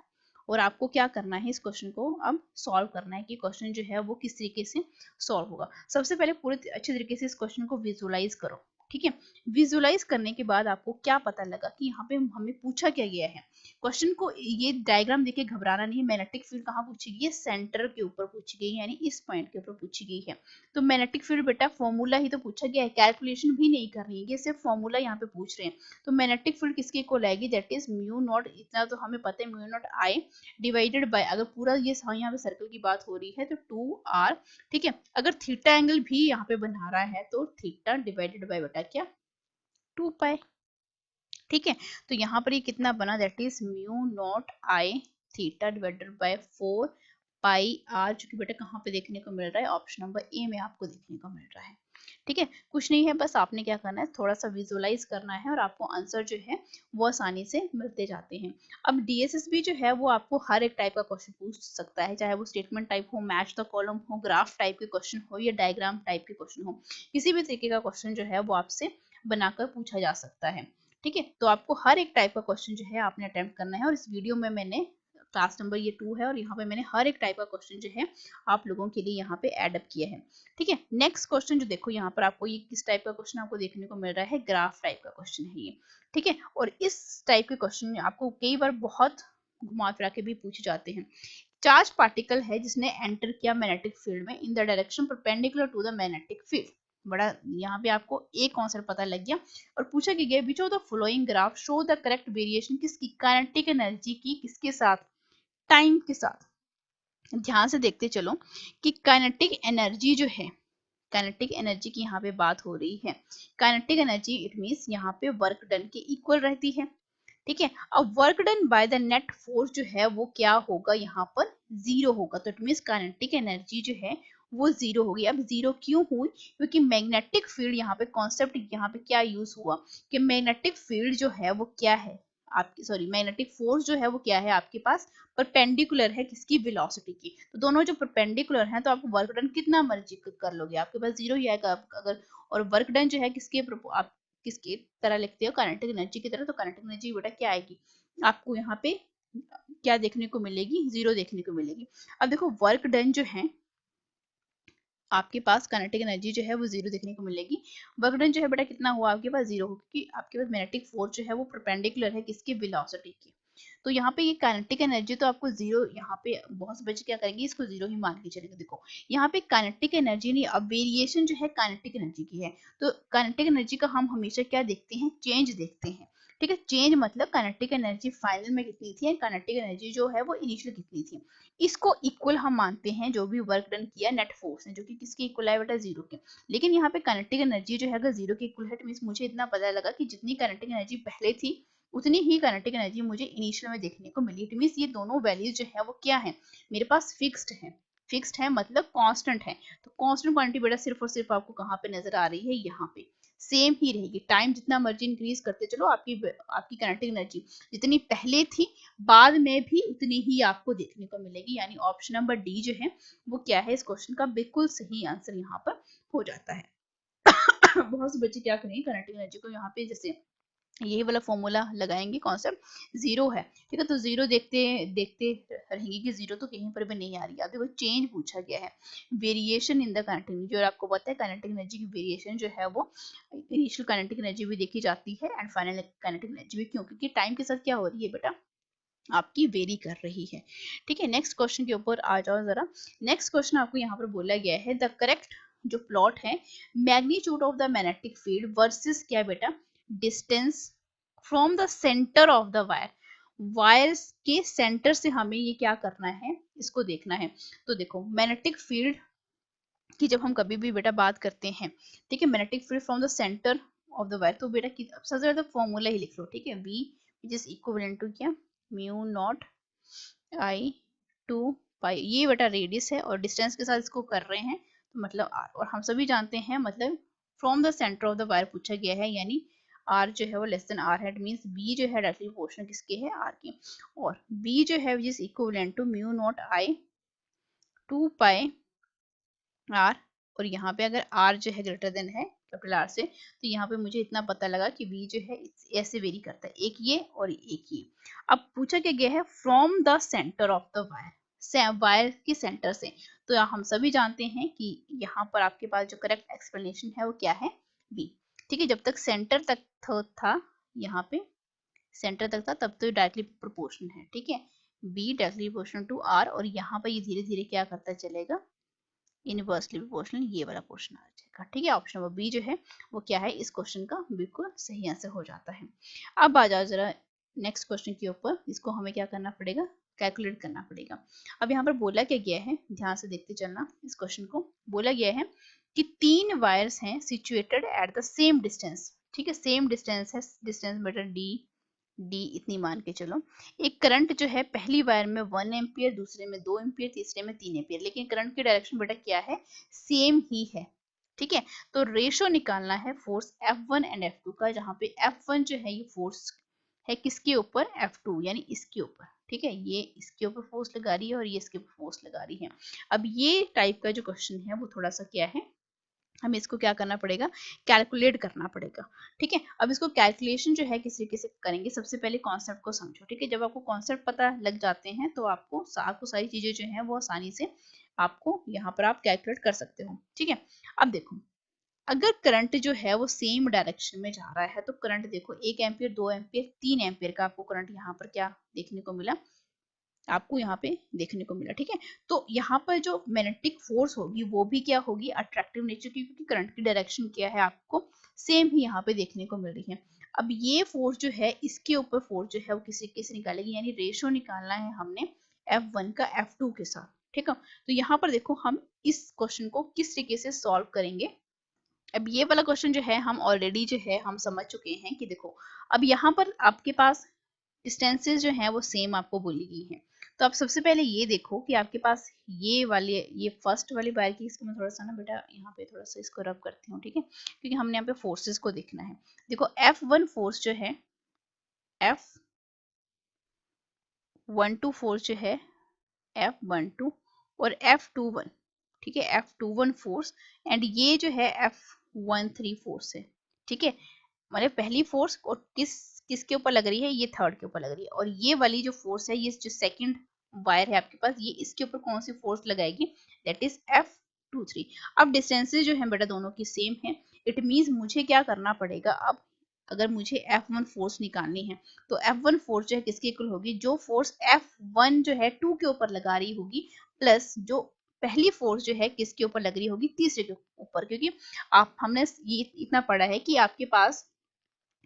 और आपको क्या करना है, इस क्वेश्चन को अब सॉल्व करना है कि क्वेश्चन जो है वो किस तरीके से सॉल्व होगा। सबसे पहले पूरे अच्छे तरीके से इस क्वेश्चन को विजुलाइज करो। ठीक है, विजुलाइज करने के बाद आपको क्या पता लगा कि यहाँ पे हमें पूछा क्या गया है। क्वेश्चन को ये डायग्राम देख के घबराना नहीं है। मैग्नेटिक फील्ड कहाँ पूछी गई है, सेंटर के ऊपर पूछी गई है, यानी इस पॉइंट के ऊपर पूछी गई है। तो मैग्नेटिक फील्ड बेटा फॉर्मूला ही तो पूछा गया है, कैलकुलेशन भी नहीं करनी है, ये सिर्फ फॉर्मूला यहाँ पे पूछ रहे हैं। तो मैग्नेटिक फील्ड किसके इक्वल आएगी, दैट इज म्यू नॉट, इतना तो हमें पता है, mu naught I divided by, अगर पूरा ये यहाँ पे सर्कल की बात हो रही है तो 2r। ठीक है, अगर थीटा एंगल भी यहाँ पे बना रहा है तो थीटा डिवाइडेड बाय बेटा क्या, 2 पाई। ठीक है, तो यहाँ पर ये कितना बना, that is mu naught I theta divided by 4 pi R, जो कि बेटा कहाँ पे देखने को मिल रहा है, ऑप्शन नंबर ए में आपको देखने को मिल रहा है। ठीक है, कुछ नहीं है, बस आपने क्या करना है, थोड़ा सा विजुअलाइज करना है और आपको आंसर जो है वो आसानी से मिलते जाते हैं। अब डीएसएसबी जो है वो आपको हर एक टाइप का क्वेश्चन पूछ सकता है, चाहे वो स्टेटमेंट टाइप हो, मैच द कॉलम हो, ग्राफ टाइप के क्वेश्चन हो, या डायग्राम टाइप के क्वेश्चन हो, किसी भी तरीके का क्वेश्चन जो है वो आपसे बनाकर पूछा जा सकता है। ठीक है, तो आपको हर एक टाइप का क्वेश्चन जो है आपने अटेम्प्ट करना है, और इस वीडियो में मैंने क्लास नंबर ये 2 है, और यहाँ पे मैंने हर एक टाइप का क्वेश्चन जो है आप लोगों के लिए यहाँ पे एड अप किया है। ठीक है, नेक्स्ट क्वेश्चन जो देखो यहाँ पर आपको, ये किस टाइप का क्वेश्चन आपको देखने को मिल रहा है, ग्राफ टाइप का क्वेश्चन है ये। ठीक है, और इस टाइप के क्वेश्चन आपको कई बार बहुत घुमा फिरा के भी पूछे जाते हैं। चार्ज पार्टिकल है जिसने एंटर किया मैग्नेटिक फील्ड में in the direction perpendicular to the magnetic field. बड़ा यहाँ पे आपको एक कॉन्सेप्ट पता लग गया, और पूछा गया which of the following graph show the correct variation किसकी, काइनेटिक एनर्जी की, किसके साथ, टाइम के साथ। ध्यान से देखते चलो कि काइनेटिक एनर्जी जो है, काइनेटिक एनर्जी की यहाँ पे बात हो रही है। काइनेटिक एनर्जी इट मींस यहाँ पे वर्क डन के इक्वल रहती है। ठीक है, अब work done by the net force जो है वो क्या होगा, यहाँ पर 0 होगा। तो इट मींस काइनेटिक एनर्जी जो है वो 0 होगी। अब 0 क्यों हुई, क्योंकि मैग्नेटिक फील्ड यहाँ पे कॉन्सेप्ट यहाँ पे क्या यूज हुआ कि मैग्नेटिक फील्ड जो है वो क्या है आपकी, सॉरी मैग्नेटिक फोर्स जो है वो क्या है आपके पास, परपेंडिकुलर है किसकी, वेलोसिटी की। तो दोनों जो परपेंडिकुलर हैं तो आप वर्क डन कितना मर्जी कर लोगे, आपके पास 0 ही आएगा अगर। और वर्क डन जो है किसके आप किसकी तरह लिखते हो, काइनेटिक एनर्जी की तरह। तो काइनेटिक एनर्जी बेटा क्या आएगी, आपको यहाँ पे क्या देखने को मिलेगी, 0 देखने को मिलेगी। अब देखो वर्क डन जो है आपके पास, काइनेटिक एनर्जी जो है वो 0 देखने को मिलेगी। वर्क डन जो है बेटा कितना हुआ आपके पास, 0, क्योंकि आपके पास मैग्नेटिक फोर्स जो है वो परपेंडिकुलर है किसकी, वेलोसिटी की। तो यहाँ पे ये काइनेटिक एनर्जी तो आपको 0, यहाँ पे बहुत से बच्चे क्या करेंगे, इसको 0 ही मान के चलेंगे। देखो यहाँ पे काइनेटिक एनर्जी नहीं, अब वेरिएशन जो है काइनेटिक एनर्जी की है। तो काइनेटिक एनर्जी का हम हमेशा क्या देखते हैं, चेंज देखते हैं। ठीक है, चेंज मतलब काइनेटिक एनर्जी फाइनल में कितनी थी, काइनेटिक एनर्जी जो है वो इनिशियल कितनी थी। इसको इक्वल हम मानते हैं जो भी वर्क डन किया नेट फोर्स ने, जो कि किसके इक्वल है बेटा, 0 के। लेकिन यहाँ पे काइनेटिक एनर्जी जो है अगर 0 के इक्वल है, तो मींस मुझे इतना पता लगा कि जितनी काइनेटिक एनर्जी पहले थी उतनी ही काइनेटिक एनर्जी मुझे इनिशियल में देखने को मिली। इट मींस ये दोनों वैल्यूज जो है वो क्या है, मेरे पास फिक्स्ड है। फिक्स्ड है मतलब कांस्टेंट है। तो कांस्टेंट क्वांटिटी बेटा सिर्फ और सिर्फ आपको कहाँ पे नजर आ रही है, यहाँ पे सेम ही रहेगी। टाइम जितना मर्जी इंक्रीज करते चलो, आपकी काइनेटिक एनर्जी जितनी पहले थी बाद में भी उतनी ही आपको देखने को मिलेगी। यानी ऑप्शन नंबर डी जो है वो क्या है, इस क्वेश्चन का बिल्कुल सही आंसर यहाँ पर हो जाता है। बहुत से बच्चे क्या करेंगे, काइनेटिक एनर्जी को यहाँ पे जैसे यही वाला फॉर्मूला लगाएंगे, कॉन्सेप्ट 0 है। ठीक है, तो 0 देखते देखते रहेंगे कि 0 तो कहीं पर भी नहीं आ रही है। देखो चेंज पूछा गया है, variation in the kinetic energy, और आपको पता है काइनेटिक एनर्जी की वेरिएशन जो है वो इनिशियल काइनेटिक एनर्जी भी देखी जाती है एंड फाइनल काइनेटिक एनर्जी भी। क्यों, क्योंकि टाइम के साथ क्या हो रही है बेटा, आपकी वेरी कर रही है। ठीक है, नेक्स्ट क्वेश्चन के ऊपर आ जाओ जरा। नेक्स्ट क्वेश्चन आपको यहाँ पर बोला गया है, द करेक्ट जो प्लॉट है magnitude of the magnetic field versus क्या बेटा, distance from the centre of the wire, wire के सेंटर से हमें ये क्या करना है, इसको देखना है। तो देखो मैग्नेटिक फील्ड कि जब हम कभी भी बेटा बात करते हैं, ठीक है, magnetic field from the centre of the wire, तो बेटा सबसे ज्यादा फॉर्मूला ही लिख लो, ठीक है, V which is equivalent to क्या, म्यू नॉट I 2 पाई, ये बेटा रेडियस है और डिस्टेंस के साथ इसको कर रहे हैं तो मतलब R, और हम सभी जानते हैं मतलब from the centre of the wire पूछा गया है, यानी R जो है वो लेस देन R है, इट मींस B जो है डायरेक्टली प्रोपोर्शनल किसके है, R के, और B जो है which is equivalent to mu naught I 2 pi R, और यहाँ पे अगर R जो है ग्रेटर देन है कैपिटल R से, तो यहाँ पे मुझे इतना पता लगा कि V जो है ऐसे वेरी करता है, एक ये और एक ये। अब पूछा क्या गया है from the centre of the wire, wire के सेंटर से, तो हम सभी जानते हैं कि यहाँ पर आपके पास जो करेक्ट एक्सप्लेनेशन है वो क्या है, V, ठीक है। जब तक सेंटर तक था यहाँ पे सेंटर तक था तब तो डायरेक्टली प्रोपोर्शनल है, ठीक है, B directly proportional to R, और यहाँ पर ये धीरे धीरे क्या करता चलेगा, इनवर्सली प्रोपोर्शनल, ये वाला क्वेश्चन आ जाएगा, ठीक है। ऑप्शन नंबर बी जो है वो क्या है, इस क्वेश्चन का बिल्कुल सही आंसर हो जाता है। अब आ जाओ जरा नेक्स्ट क्वेश्चन के ऊपर, इसको हमें क्या करना पड़ेगा, कैलकुलेट करना पड़ेगा। अब यहाँ पर बोला क्या गया है, ध्यान से देखते चलना, इस क्वेश्चन को बोला गया है कि 3 वायर्स हैं situated at the same distance, ठीक है, सेम डिस्टेंस है, डिस्टेंस बेटा डी इतनी मान के चलो। एक करंट जो है पहली वायर में 1 एम्पियर, दूसरे में 2 एम्पियर, तीसरे में 3 एम्पियर, लेकिन करंट की डायरेक्शन बेटा क्या है, सेम ही है, ठीक है। तो रेशो निकालना है फोर्स F1 एंड F2 का, जहां पे F1 जो है ये फोर्स है किसके ऊपर, F2 यानी इसके ऊपर, ठीक है, ये इसके ऊपर फोर्स लगा रही है और ये इसके ऊपर फोर्स लगा रही है। अब ये टाइप का जो क्वेश्चन है वो थोड़ा सा क्या है, हमें इसको क्या करना पड़ेगा, कैलकुलेट करना पड़ेगा, ठीक है। अब इसको कैलकुलेशन जो है किस तरीके से करेंगे, सबसे पहले कॉन्सेप्ट को समझो, ठीक है। जब आपको कॉन्सेप्ट पता लग जाते हैं तो आपको सारी चीजें जो है वो आसानी से आपको यहाँ पर आप कैलकुलेट कर सकते हो, ठीक है। अब देखो अगर करंट जो है वो सेम डायरेक्शन में जा रहा है, तो करंट देखो 1 एम्पियर, 2 एम्पियर, 3 एम्पियर का आपको करंट यहाँ पर क्या देखने को मिला, आपको यहाँ पे देखने को मिला, ठीक है। तो यहाँ पर जो मैग्नेटिक फोर्स होगी वो भी क्या होगी, अट्रैक्टिव नेचर की, क्योंकि करंट की डायरेक्शन क्या है आपको सेम ही यहाँ पे देखने को मिल रही है। अब ये फोर्स जो है इसके ऊपर फोर्स जो है वो किसी कैसे निकालेगी, यानी रेशो निकालना है हमने F1 का F2 के साथ, ठीक है। तो यहाँ पर देखो हम इस क्वेश्चन को किस तरीके से सॉल्व करेंगे। अब ये वाला क्वेश्चन जो है हम ऑलरेडी जो है हम समझ चुके हैं कि देखो अब यहाँ पर आपके पास डिस्टेंसेस जो है वो सेम आपको बोली गई है। तो आप सबसे पहले ये देखो कि आपके पास ये वाले, ये फर्स्ट वाली वायर की, इसको मैं थोड़ा सा ना बेटा यहाँ पे थोड़ा सा इसको रब करती हूँ, ठीक है, क्योंकि हमने यहाँ पे फोर्सेस को देखना है। देखो F1 फोर्स जो है, F12 फोर्स जो है F12 और F21, ठीक है, F21 फोर्स, एंड ये जो है F13 फोर्स है, ठीक है, मतलब पहली फोर्स और किसके ऊपर लग रही है, ये थर्ड के ऊपर लग रही है, और ये वाली जो फोर्स है, ये जो सेकंड वायर है आपके पास, ये इसके ऊपर कौन सी फोर्स लगाएगी, दैट इज F23। अब डिस्टेंसेस जो है बेटा दोनों की सेम है, इट मींस मुझे क्या करना पड़ेगा, अब अगर मुझे F1 फोर्स निकालनी है तो F1 फोर्स जो है किसके इक्वल होगी, जो फोर्स F1 जो है 2 के ऊपर लगा रही होगी, प्लस जो पहली फोर्स जो है किसके ऊपर लग रही होगी, तीसरे के ऊपर, क्योंकि आप हमने ये इतना पढ़ा है कि आपके पास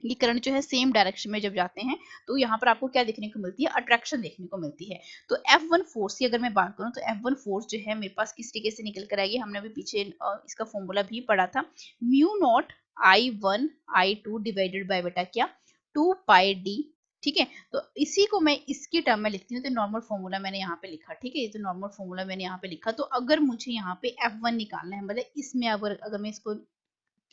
ये करंट जो है सेम डायरेक्शन में जब जाते हैं तो यहाँ पर आपको क्या देखने को मिलती है, अट्रैक्शन देखने को मिलती है। तो F1 फोर्स की अगर मैं बात करूँ तो F1 फोर्स जो है मेरे पास किस तरीके से निकल कर आएगी, हमने अभी पीछे इसका फॉर्मूला भी पढ़ा था, mu naught I1 I2 divided by बेटा क्या 2 पाई डी, ठीक है। तो इसी को मैं इसकी टर्म में लिखती हूँ, तो नॉर्मल फॉर्मूला मैंने यहाँ पे लिखा, ठीक है, ये तो नॉर्मल फॉर्मूला मैंने यहाँ पे लिखा। तो अगर मुझे यहाँ पे F1 निकालना है, मतलब इसमें अगर मैं इसको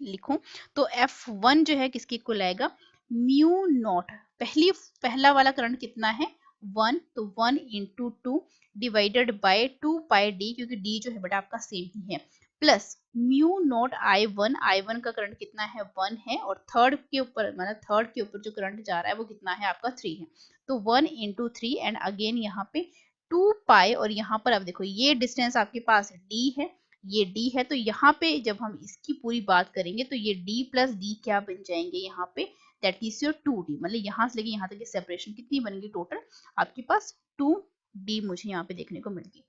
लिखूं तो F1 जो है किसके इक्वल आएगा, म्यू नॉट, पहला वाला करंट कितना है 1, तो 1 into 2 divided by 2 pi D, क्योंकि डी जो है बेटा आपका सेम ही है, प्लस म्यू नॉट I1 का करंट कितना है 1 है, और थर्ड के ऊपर मतलब थर्ड के ऊपर जो करंट जा रहा है वो कितना है आपका 3 है, तो 1 इंटू 3 एंड अगेन यहाँ पे 2 पाई, और यहाँ पर अब देखो ये डिस्टेंस आपके पास डी है, ये d है, तो यहाँ पे जब हम इसकी पूरी बात करेंगे तो ये d प्लस डी क्या बन जाएंगे यहाँ पे, दैट इज योर 2d, मतलब यहाँ से लेके यहाँ तक की सेपरेशन कितनी बनेगी टोटल आपके पास 2d मुझे यहाँ पे देखने को मिलती।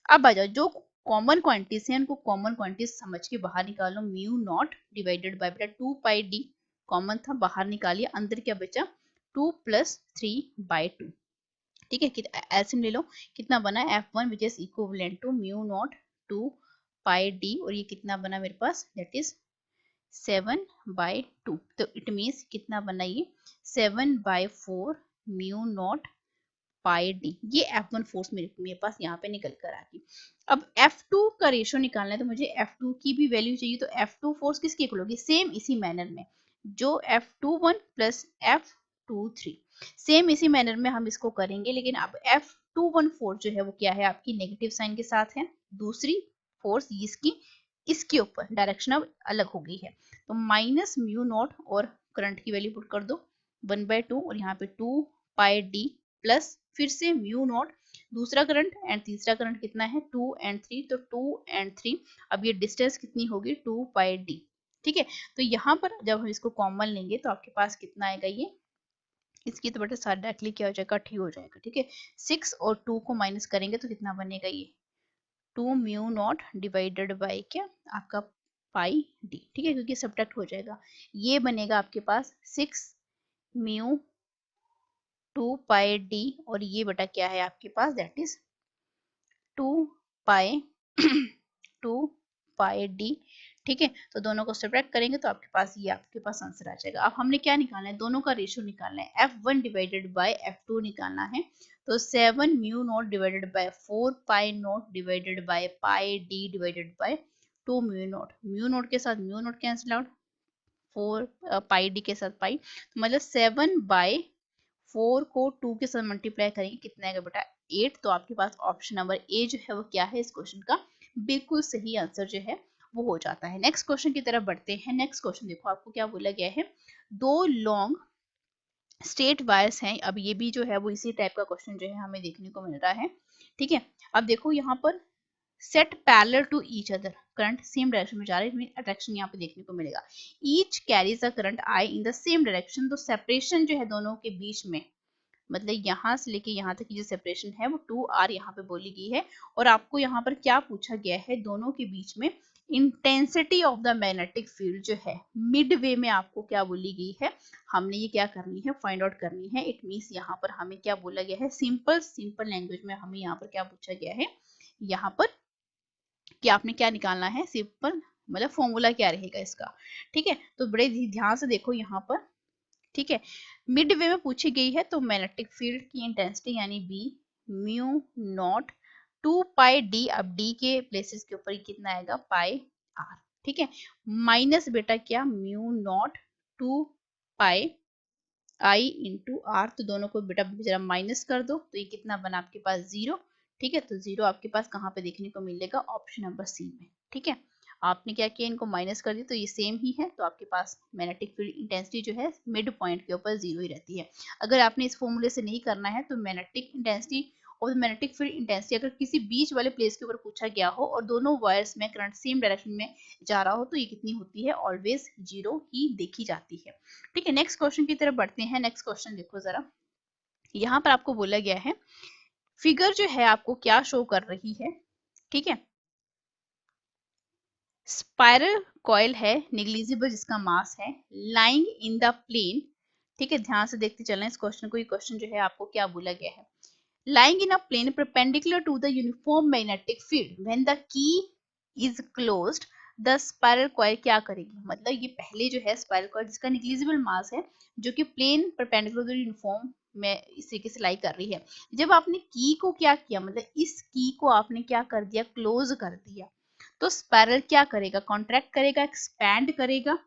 अब आ जाओ जो कॉमन क्वांटिटीज हैं उनको कॉमन क्वांटिटीज समझ के बाहर निकालो। म्यू नॉट डिवाइडेड बाय, बेटा 2 पाई डी कॉमन था, बाहर निकालिए, अंदर क्या बचा 2 + 3/2। ठीक है, एल्सियम ले लो, कितना बना F1 which is equivalent to mu naught 2 pi D, और ये कितना बना मेरे पास, दैट इज 7/2। तो इट मीन्स कितना बना ये 7/4 म्यू नॉट पाई डी। ये F1 फोर्स मेरे पास यहाँ पे निकल कर आ गई। अब F2 का रेशियो निकालना है, तो मुझे F2 की भी वैल्यू चाहिए। तो F2 फोर्स किसकी इक्वल होगी, सेम इसी मैनर में जो F21 + F23, सेम इसी मैनर में हम इसको करेंगे। लेकिन अब F21 फोर्स जो है वो क्या है, आपकी नेगेटिव साइन के साथ है। दूसरी फोर्स इसके ऊपर डायरेक्शन अब अलग हो गई है, तो माइनस म्यू नॉट और करंट की वैल्यू पुट कर दो 1/2, और यहाँ पे 2 पाई डी प्लस फिर से म्यू नॉट, दूसरा करंट एंड तीसरा करंट कितना है 2 और 3, तो 2 और 3, अब ये डिस्टेंस कितनी होगी 2 पाई डी। ठीक है, तो यहाँ पर जब हम इसको कॉमन लेंगे तो आपके पास कितना आएगा, ये इसकी तो बेटा सारा डायरेक्टली क्या हो जाएगा, ठीक हो जाएगा। ठीक है, 6 और 2 को माइनस करेंगे तो कितना बनेगा, ये 2 म्यू नॉट डिवाइडेड बाय क्या आपका पाई डी। ठीक है, क्योंकि सब्ट्रैक्ट हो जाएगा, ये बनेगा आपके पास 6 म्यू 2 पाई डी, और ये बेटा क्या है आपके पास, that is 2 pi 2 pi D. ठीक है, तो दोनों को सब्ट्रैक्ट करेंगे तो आपके पास ये आपके पास आंसर आ जाएगा। अब हमने क्या निकालना है, दोनों का रेशियो निकालना है, F1 डिवाइडेड बाय F2 निकालना है। तो 7 mu not divided by 4 pi not divided by pi D divided by 2 mu not के साथ म्यू नॉट कैंसिल आउट, 4 पाई डी के साथ पाई, तो मतलब 7/4 को 2 के साथ मल्टीप्लाई करेंगे, कितना आएगा बेटा 8। तो आपके पास ऑप्शन नंबर ए जो है वो क्या है, इस क्वेश्चन का बिल्कुल सही आंसर जो है वो हो जाता है। नेक्स्ट क्वेश्चन की तरफ बढ़ते हैं। नेक्स्ट क्वेश्चन देखो आपको क्या बोला गया है, 2 लॉन्ग स्ट्रेट वायर्स हैं। अब ये भी जो है वो इसी टाइप का क्वेश्चन जो है हमें देखने को मिल रहा है। ठीक है, अब देखो यहाँ पर set parallel to each other, current same direction में जा रहे हैं, अट्रैक्शन यहाँ पे देखने को मिलेगा। Each carries a current I in the same direction, तो सेपरेशन जो है दोनों के बीच में, मतलब यहाँ से लेके यहाँ तक की जो सेपरेशन है वो 2r यहाँ पे बोली गई है। और आपको यहाँ पर क्या पूछा गया है, दोनों के बीच में intensity of the magnetic field जो है मिड वे में आपको क्या बोली गई है, हमने ये क्या करनी है, फाइंड आउट करनी है। इट मीन्स यहाँ पर हमें क्या बोला गया है, सिंपल लैंग्वेज में हमें यहाँ पर क्या पूछा गया है, यहाँ पर कि आपने क्या निकालना है, सिंपल मतलब फॉर्मूला क्या रहेगा इसका। ठीक है, तो बड़े ध्यान से देखो यहाँ पर। ठीक है, मिड वे में पूछी गई है, तो मैग्नेटिक फील्ड की इंटेंसिटी यानी B mu naught 2 pi D, अब डी के प्लेसेस के ऊपर कितना आएगा पाई आर। ठीक है, माइनस बेटा क्या mu naught 2 pi I into R, तो दोनों को बेटा जरा माइनस कर दो, तो ये कितना बना आपके पास 0। ठीक है, तो 0 आपके पास कहाँ पे देखने को मिलेगा, ऑप्शन नंबर सी में। ठीक है, आपने क्या किया, इनको माइनस कर दिया, तो ये सेम ही है, तो आपके पास मैग्नेटिक फील्ड इंटेंसिटी जो है मिड पॉइंट के ऊपर 0 ही रहती है। अगर आपने इस फॉर्मूले से नहीं करना है, तो मैग्नेटिक इंटेंसिटी और मैग्नेटिक फील्ड इंटेंसिटी अगर किसी बीच वाले प्लेस के ऊपर पूछा गया हो और दोनों वायर्स में करंट सेम डायरेक्शन में जा रहा हो, तो ये कितनी होती है, ऑलवेज 0 ही देखी जाती है। ठीक है, नेक्स्ट क्वेश्चन की तरफ बढ़ते हैं। नेक्स्ट क्वेश्चन देखो जरा, यहाँ पर आपको बोला गया है, फिगर जो है आपको क्या शो कर रही है। ठीक है, स्पाइरल कॉइल है निग्लिजिबल जिसका मास है, लाइंग इन द प्लेन। ठीक है, ध्यान से देखते चलें इस क्वेश्चन को। ये क्वेश्चन जो है आपको क्या बोला गया है, lying in a plane perpendicular to the uniform magnetic field when the key is closed the spiral coil क्या करेगी, मतलब ये पहले जो है स्पाइरल कॉइल जिसका निग्लिजिबल मास है, जो कि प्लेन परपेंडिकुलर यूनिफॉर्म में इस तरीके से लाई कर रही है। जब आपने की को क्या किया, मतलब इस की को आपने क्या कर दिया, क्लोज कर दिया, तो स्पाइरल क्या करेगा, कॉन्ट्रैक्ट करेगा, एक्सपैंड करेगा,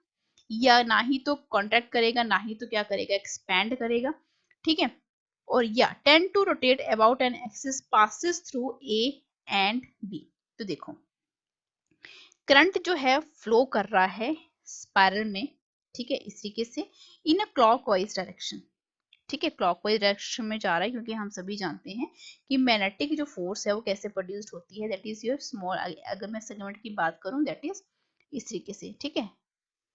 या ना ही तो कॉन्ट्रैक्ट करेगा ना ही तो क्या करेगा, एक्सपैंड करेगा। ठीक है, और या tend to rotate about an axis passes through A and B. तो देखो करंट जो है फ्लो कर रहा है स्पाइरल में, ठीक है, इस तरीके से इन अ क्लॉकवाइज डायरेक्शन। ठीक है, क्लॉकवाइज डायरेक्शन में जा रहा है, क्योंकि हम सभी जानते हैं कि मैग्नेटिक जो फोर्स है वो कैसे प्रोड्यूस्ड होती है, दैट इज योर स्मॉल, अगर मैं सेगमेंट की बात करूं दैट इज इस तरीके से। ठीक है,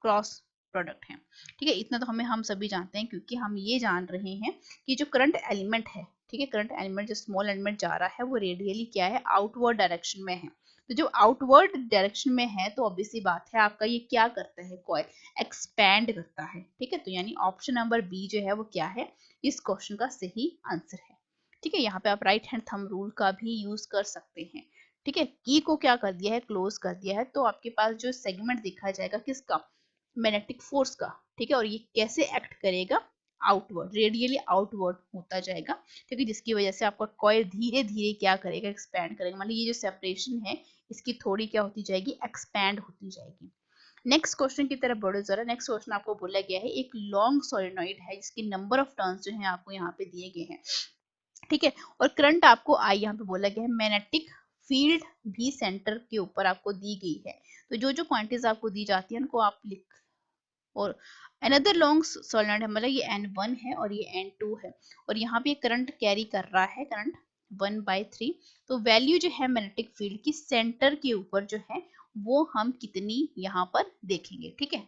क्रॉस प्रोडक्ट है। ठीक है, इतना तो हम सभी जानते हैं, क्योंकि हम ये जान रहे हैं कि जो करंट एलिमेंट है, ठीक है, करंट एलिमेंट जो स्मॉल एलिमेंट जा रहा है वो रेडियली क्या है, आउटवर्ड डायरेक्शन में है। तो जो आउटवर्ड डायरेक्शन में है तो ऑब्वियसली बात है आपका ये क्या करता है, कॉइल एक्सपैंड करता है। ठीक है, तो यानी ऑप्शन नंबर बी जो है वो क्या है, इस क्वेश्चन का सही आंसर है। ठीक है, यहाँ पे आप राइट हैंड थंब रूल का भी यूज कर सकते हैं। ठीक है, की को क्या कर दिया है, क्लोज कर दिया है, तो आपके पास जो सेगमेंट दिखा जाएगा किसका, मैग्नेटिक फोर्स का। ठीक है, और ये कैसे एक्ट करेगा, आउटवर्ड, रेडियली आउटवर्ड होता जाएगा। ठीक है, जिसकी वजह से आपका कॉइल धीरे धीरे क्या करेगा, एक्सपैंड करेगा। मतलब ये जो सेपरेशन है इसकी थोड़ी क्या होती जाएगी, एक्सपैंड होती जाएगी। नेक्स्ट क्वेश्चन की तरफ बढ़ो जरा। नेक्स्ट क्वेश्चन आपको बोला गया है एक लॉन्ग सोलेनोइड है जिसकी नंबर ऑफ टर्न्स जो है आपको यहाँ पे दिए गए हैं। ठीक है, और करंट आपको आई यहाँ पे बोला गया है, मैग्नेटिक फील्ड भी सेंटर के ऊपर आपको दी गई है। तो जो जो क्वांटिटीज आपको दी जाती है उनको आप लिख, और अनदर लॉन्ग सोलेनोइड है, मतलब ये N1 है और ये N2 है, और यहाँ पे करंट कैरी कर रहा है, करंट 1/3। तो वैल्यू जो है मैग्नेटिक फील्ड की सेंटर के ऊपर जो है वो हम कितनी यहाँ पर देखेंगे। ठीक है,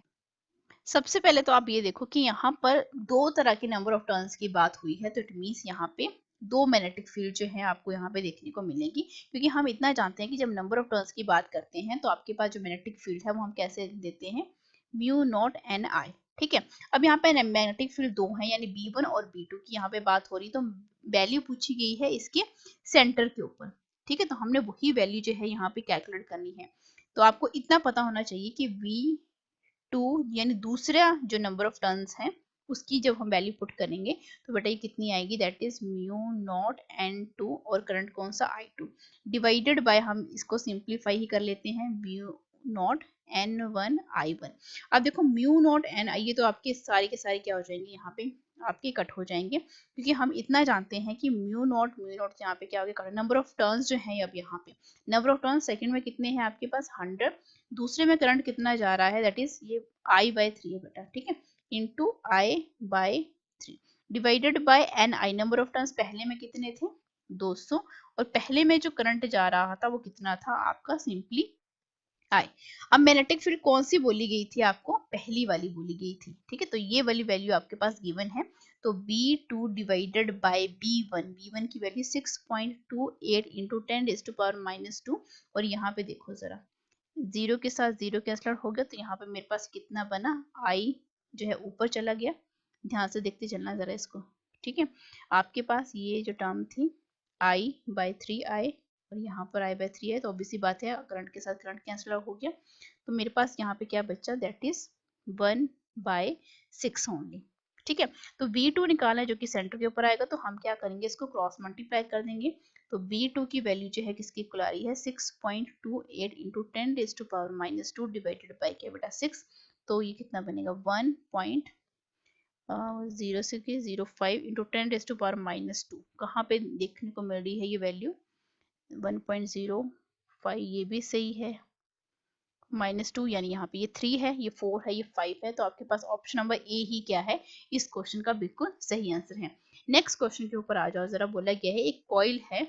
सबसे पहले तो आप ये देखो कि यहाँ पर दो तरह की नंबर ऑफ टर्न्स की बात हुई है, तो इट मीन्स यहाँ पे दो मैग्नेटिक फील्ड जो है आपको यहाँ पे देखने को मिलेगी, क्योंकि हम इतना जानते हैं कि जब नंबर ऑफ टर्न्स की बात करते हैं तो आपके पास जो मैग्नेटिक फील्ड है वो हम कैसे देते हैं, म्यू नॉट एन आई। ठीक है, अब यहाँ पे मैग्नेटिक फील्ड दो है यानी B1 और B2 की यहाँ पे बात हो रही, तो वैल्यू पूछी गई है इसके सेंटर के ऊपर। ठीक है, तो हमने वही वैल्यू जो है यहाँ पे कैलकुलेट करनी है। तो आपको इतना पता होना चाहिए कि V2 यानी दूसरा जो नंबर ऑफ टर्न्स है उसकी जब हम वैल्यू पुट करेंगे तो बेटा ये कितनी आएगी, that is mu not N2, और करंट कौन सा I2, डिवाइडेड बाय, हम इसको सिंप्लीफाई ही कर लेते हैं, म्यू नॉट N1 I1। अब देखो म्यू नॉट N आई, ये तो आपके सारे के सारे क्या हो जाएंगे, यहाँ पे आपके कट हो जाएंगे, क्योंकि हम इतना जानते हैं कि म्यू नॉट यहाँ पे क्या हो गया, नंबर ऑफ टर्न्स जो है अब यहाँ पे नंबर ऑफ टर्न्स सेकंड में कितने हैं आपके पास 100, दूसरे में करंट कितना जा रहा है, दैट इज ये I/3 है बेटा। ठीक है, into I/3 divided by N I, number of turns पहले में कितने थे 200, और पहले में जो करंट जा रहा था वो कितना था आपका, सिंपली आई। अब मैग्नेटिक फील्ड कौन सी बोली गई थी आपको, पहली वाली बोली गई थी। ठीक है, तो ये वाली वैल्यू आपके पास गिवन है, तो B2 डिवाइडेड बाय B1 की वैल्यू 6.28 इंटू 10⁻⁻², और यहाँ पे देखो जरा, जीरो के साथ जीरो कैंसल हो गया, तो यहाँ पे मेरे पास कितना बना, आई जो है ऊपर चला गया, ध्यान से देखते चलना जरा इसको। ठीक है, आपके पास ये जो टर्म थी I/3 आई, और यहाँ पर I/3 है, तो ऑब्वियसली बात है करंट के साथ करंट कैंसिल हो गया, तो मेरे पास यहाँ पे क्या बचा, दैट इज 1/6 ओनली। ठीक है, तो V2 निकालना है जो कि सेंटर के ऊपर आएगा, तो हम क्या करेंगे, इसको क्रॉस मल्टीप्लाई कर देंगे, तो B2 की वैल्यू जो है किसकी इक्वल आ रही है, 6.28 इंटू 10⁻⁻² डिवाइडेड बाई क्या बेटा 6, तो ये कितना बनेगा 1.0605 इंटू 10⁻⁻², कहाँ पे देखने को मिल रही है ये वैल्यू, 1.05, ये भी सही है, -2 यानी यहाँ पे ये 3 है, ये 4 है, ये 5 है, तो आपके पास ऑप्शन नंबर ए ही क्या है, इस क्वेश्चन का बिल्कुल सही आंसर है। नेक्स्ट क्वेश्चन के ऊपर आ जाओ जरा। बोला गया है एक कॉइल है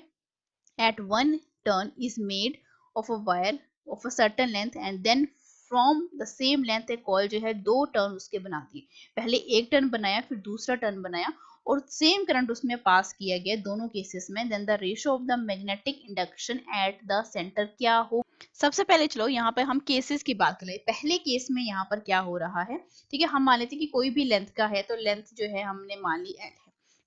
at one turn is made of a wire of a certain length and then from the same length एक कॉइल जो है दो टर्न उसके बना दिए, पहले एक टर्न बनाया फिर दूसरा टर्न बनाया और सेम करंट उसमें पास किया गया दोनों केसेस में, then the ratio of the magnetic induction at the centre क्या हो। सबसे पहले चलो यहाँ पे हम केसेस की बात करें। पहले केस में यहाँ पर क्या हो रहा है, ठीक है, हम मान लेते कि कोई भी लेंथ का है, तो लेंथ जो है हमने मान ली L है।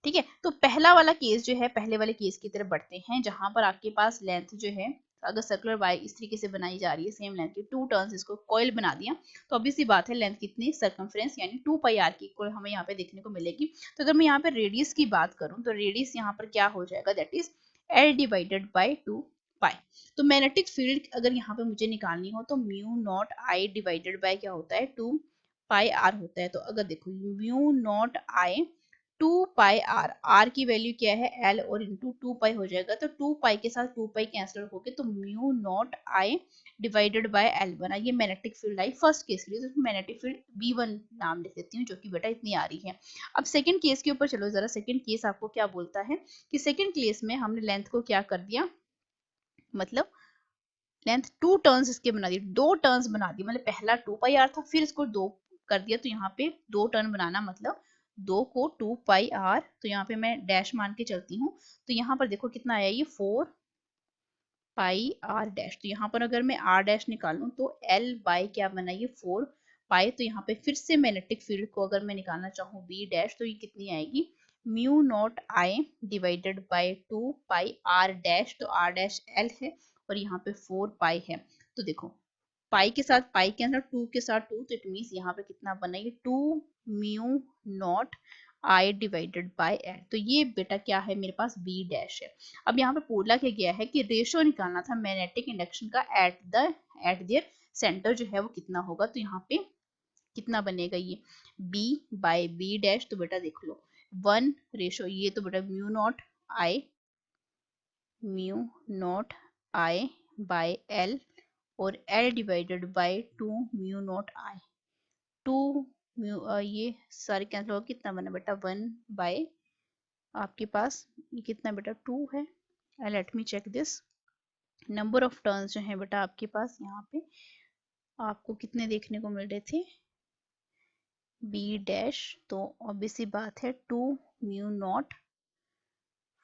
ठीक है, तो पहला वाला केस जो है, पहले वाले केस की तरफ बढ़ते हैं, जहां पर आपके पास लेंथ जो है, अगर सर्कुलर वायर इस तरीके से बनाई जा रही है, सेम लेंथ की टू टर्न्स इसको कॉइल बना दिया, तो ऑब्वियसली बात है लेंथ कितनी, सर्कमफ्रेंस यानी 2πr की इक्वल हमें यहाँ पे देखने को मिलेगी। तो अगर मैं यहाँ पे रेडियस की बात करूं तो रेडियस यहाँ पर क्या हो जाएगा, that is L divided by 2π। तो मैग्नेटिक फील्ड अगर यहाँ पे मुझे निकालनी हो तो mu naught I divided by क्या होता है, 2πr होता है। तो अगर देखो म्यू नॉट आई 2πr, r की वैल्यू क्या है L, और इंटू 2π हो जाएगा, तो 2π के साथ 2π कैंसिल हो गए, तो mu naught I divided by L बना। ये magnetic field I first case के लिए, तो मैग्नेटिक फील्ड B1 नाम लिख देती हूँ, जो कि बेटा इतनी आ रही है। अब सेकंड केस के ऊपर चलो जरा। सेकंड केस आपको क्या बोलता है कि सेकंड केस में हमने लेंथ को क्या कर दिया, मतलब लेंथ टू टर्न्स इसके बना दी, दो टर्न्स बना दी, मतलब पहला 2πr था फिर इसको दो कर दिया, तो यहाँ पे दो टर्न बनाना मतलब दो को 2πr, तो यहाँ पे मैं डैश मान के चलती हूँ, तो यहाँ पर देखो कितना आया, ये 4 पाई आर डैश। तो यहाँ पर अगर मैं आर डैश निकालूं तो एल बाई क्या बना ये 4 पाई। तो यहाँ पे फिर से मैग्नेटिक फील्ड को अगर मैं निकालना चाहूँ बी डैश तो ये कितनी आएगी mu naught I divided by 2 pi R dash. तो आर डैश एल है और यहाँ पे 4 पाई है। तो देखो पाई के साथ पाई के अंदर 2 के साथ 2, तो इट मीन्स यहाँ पे कितना बना ये 2 mu naught I divided by L. तो ये बेटा क्या है मेरे पास बी डैश है। अब यहाँ पे बोला क्या गया है कि रेशो निकालना था मैग्नेटिक इंडक्शन का एट देयर सेंटर जो है वो कितना होगा। तो यहाँ पे कितना बनेगा ये बी बाय बी डैश। तो बेटा देख लो 1 रेशो ये तो बेटा mu naught I by L और L divided by 2 mu naught I. 2 mu ये सारे कैंसिल होगा कितना बना बेटा 1 बाय आपके पास ये कितना बेटा 2 है। Let me check this number of turns जो है बेटा आपके पास यहाँ पे आपको कितने देखने को मिल रहे थे बी डैश। तो ऑब्वियस सी बात है 2 म्यू नॉट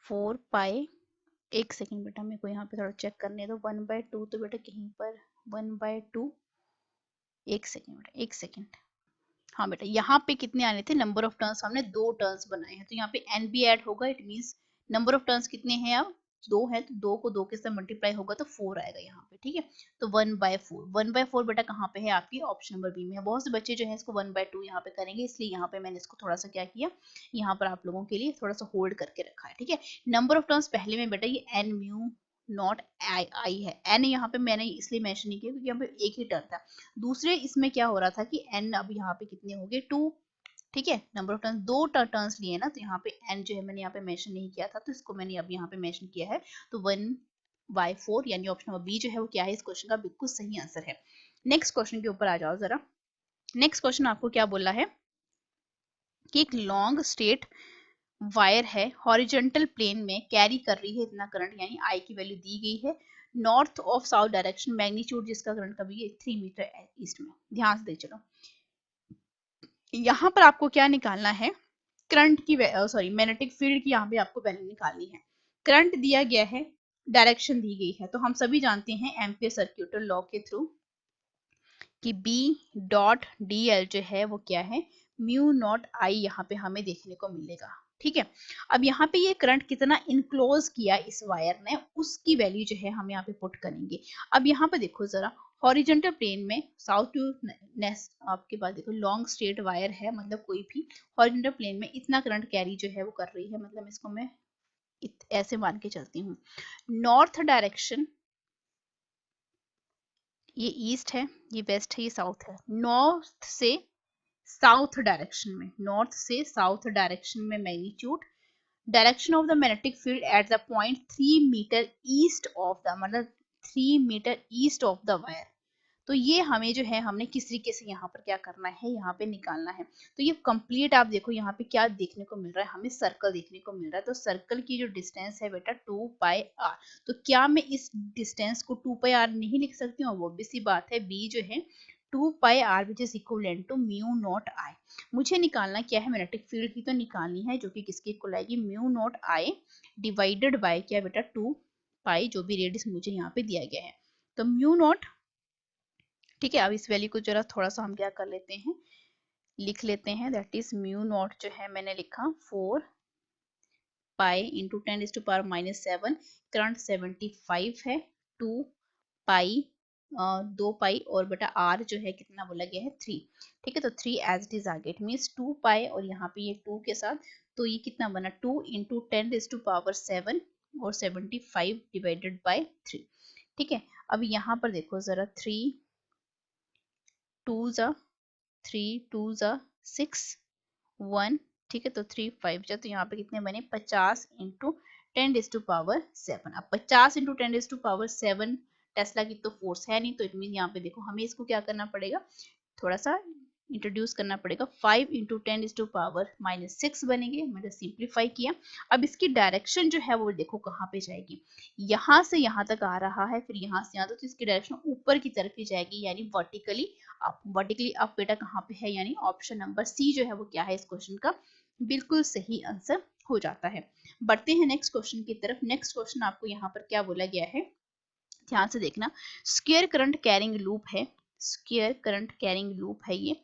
4 पाई। एक सेकेंड बेटा मेरे को यहाँ पे थोड़ा चेक करने दो 1 बाय 2 तो बेटा कहीं पर 1 बाय 2 एक सेकेंड बेटा एक सेकेंड। हाँ बेटा यहाँ पे कितने आने थे नंबर ऑफ टर्न्स हमने 2 टर्न्स बनाए हैं तो यहाँ पे एन भी ऐड होगा। It means number of turns कितने हैं अब 2 है तो 2 को 2 के साथ मल्टीप्लाई होगा तो 4 आएगा यहाँ पे। ठीक है तो 1 बाय 4 1 बाय 4 बेटा कहाँ पे है आपकी ऑप्शन नंबर बी में है। बहुत से बच्चे जो है इसको 1 बाय 2 यहाँ पे करेंगे इसलिए यहाँ पे मैंने इसको थोड़ा सा क्या किया यहाँ पर आप लोगों के लिए थोड़ा सा होल्ड करके रखा है। ठीक है नंबर ऑफ टर्न्स पहले में बेटा ये एन म्यू नॉट आई है। एन यहाँ पे मैंने इसलिए मेंशन नहीं किया क्योंकि यहाँ पे एक ही टर्न था। दूसरे इसमें क्या हो रहा था कि एन अब यहाँ पे कितने हो गए 2। ठीक है नंबर ऑफ टर्न्स 2 टर्न्स लिए ना तो यहाँ पे एन जो है मैंने यहाँ पे मेंशन नहीं किया था तो इसको मैंने अब यहाँ पे मेंशन किया है। तो 1 बाय 4 यानी ऑप्शन नंबर बी जो है वो क्या है इस क्वेश्चन का बिल्कुल सही आंसर है। नेक्स्ट क्वेश्चन के ऊपर आ जाओ जरा। नेक्स्ट क्वेश्चन आपको क्या बोला है कि एक लॉन्ग स्ट्रेट वायर है हॉरिजॉन्टल प्लेन में कैरी कर रही है इतना करंट यानी आई की वैल्यू दी गई है north of south direction magnitude जिसका करंट का भी है 3 मीटर ईस्ट में। ध्यान से देख चलो यहाँ पर आपको क्या निकालना है करंट की सॉरी मैग्नेटिक फील्ड की यहाँ पे आपको वैल्यू निकालनी है। करंट दिया गया है डायरेक्शन दी गई है तो हम सभी जानते हैं एम्पियर सर्क्यूटल लॉ के थ्रू कि B डॉट डी एल जो है वो क्या है म्यू नॉट आई यहाँ पे हमें देखने को मिलेगा। ठीक है अब यहाँ पे ये करंट कितना इनक्लोज किया इस वायर ने उसकी वैल्यू जो है हम यहाँ पे पुट करेंगे। अब यहाँ पे देखो जरा हॉरिजॉन्टल प्लेन में साउथ टू नेस्ट आपके पास देखो लॉन्ग स्ट्रेट वायर है मतलब कोई भी हॉरिजॉन्टल प्लेन में इतना करंट कैरी जो है वो कर रही है मतलब इसको मैं ऐसे मान के चलती हूँ। नॉर्थ डायरेक्शन ये ईस्ट है ये वेस्ट है ये साउथ है। नॉर्थ से साउथ डायरेक्शन में नॉर्थ से साउथ डायरेक्शन में magnitude direction of the magnetic field at the point 3 metre east of the मतलब 3 metre east of the wire. तो ये हमें जो है हमने किस तरीके से यहाँ पर क्या करना है यहाँ पे निकालना है। तो ये कंप्लीट आप देखो यहाँ पे क्या देखने को मिल रहा है हमें सर्कल देखने को मिल रहा है। तो सर्कल की जो डिस्टेंस है बेटा 2 पाई आर। तो क्या मैं इस डिस्टेंस को 2 पाई आर नहीं लिख सकती हूँ वो भी सी बात है बी जो है 2 pi R which is equivalent to mu naught I. मुझे निकालना क्या है मैग्नेटिक फील्ड की तो निकालनी है जो कि किसकी इक्वल आएगी mu naught I divided by क्या बेटा 2 पाई जो भी रेडियस मुझे यहाँ पे दिया गया है। तो म्यू नॉट ठीक है अब इस वैल्यू को जरा थोड़ा सा हम क्या कर लेते हैं लिख लेते हैं दैट इज म्यू नॉट जो है मैंने लिखा 4 पाई इंटू 10⁻⁻7 करंट 75 है 2 पाई 2 पाई और बेटा आर जो है कितना बोला गया है 3। ठीक है तो 3 एज इट इज आ गया इट मीन्स 2 पाई और यहाँ पे ये 2 के साथ तो ये कितना बना 2 इंटू 10⁻7 और 75 डिवाइडेड बाय 3। ठीक है अब यहाँ पर देखो जरा 3 2 जा 3 2 जा 6 1 ठीक है तो 3 5 जा तो यहाँ पे कितने बने 50 इंटू 10⁻7। अब 50 इंटू 10⁻7 टेस्ला की तो फोर्स है नहीं तो इट मीन यहाँ पे देखो हमें इसको क्या करना पड़ेगा थोड़ा सा इंट्रोड्यूस करना पड़ेगा 5 इंटू 10⁻⁻6 बनेंगे मैंने सिंप्लीफाई किया। अब इसकी डायरेक्शन जो है वो देखो कहाँ पे जाएगी यहाँ से यहाँ तक आ रहा है फिर यहाँ से यहाँ तक तो इसकी डायरेक्शन ऊपर की तरफ ही जाएगी यानी वर्टिकली अप। वर्टिकली अप बेटा कहाँ पे है यानी ऑप्शन नंबर सी जो है वो क्या है इस क्वेश्चन का बिल्कुल सही आंसर हो जाता है। बढ़ते हैं नेक्स्ट क्वेश्चन की तरफ। नेक्स्ट क्वेश्चन आपको यहाँ पर क्या बोला गया है ध्यान से देखना, स्क्वायर करंट कैरिंग लूप है, स्क्वायर करंट कैरिंग लूप है ये।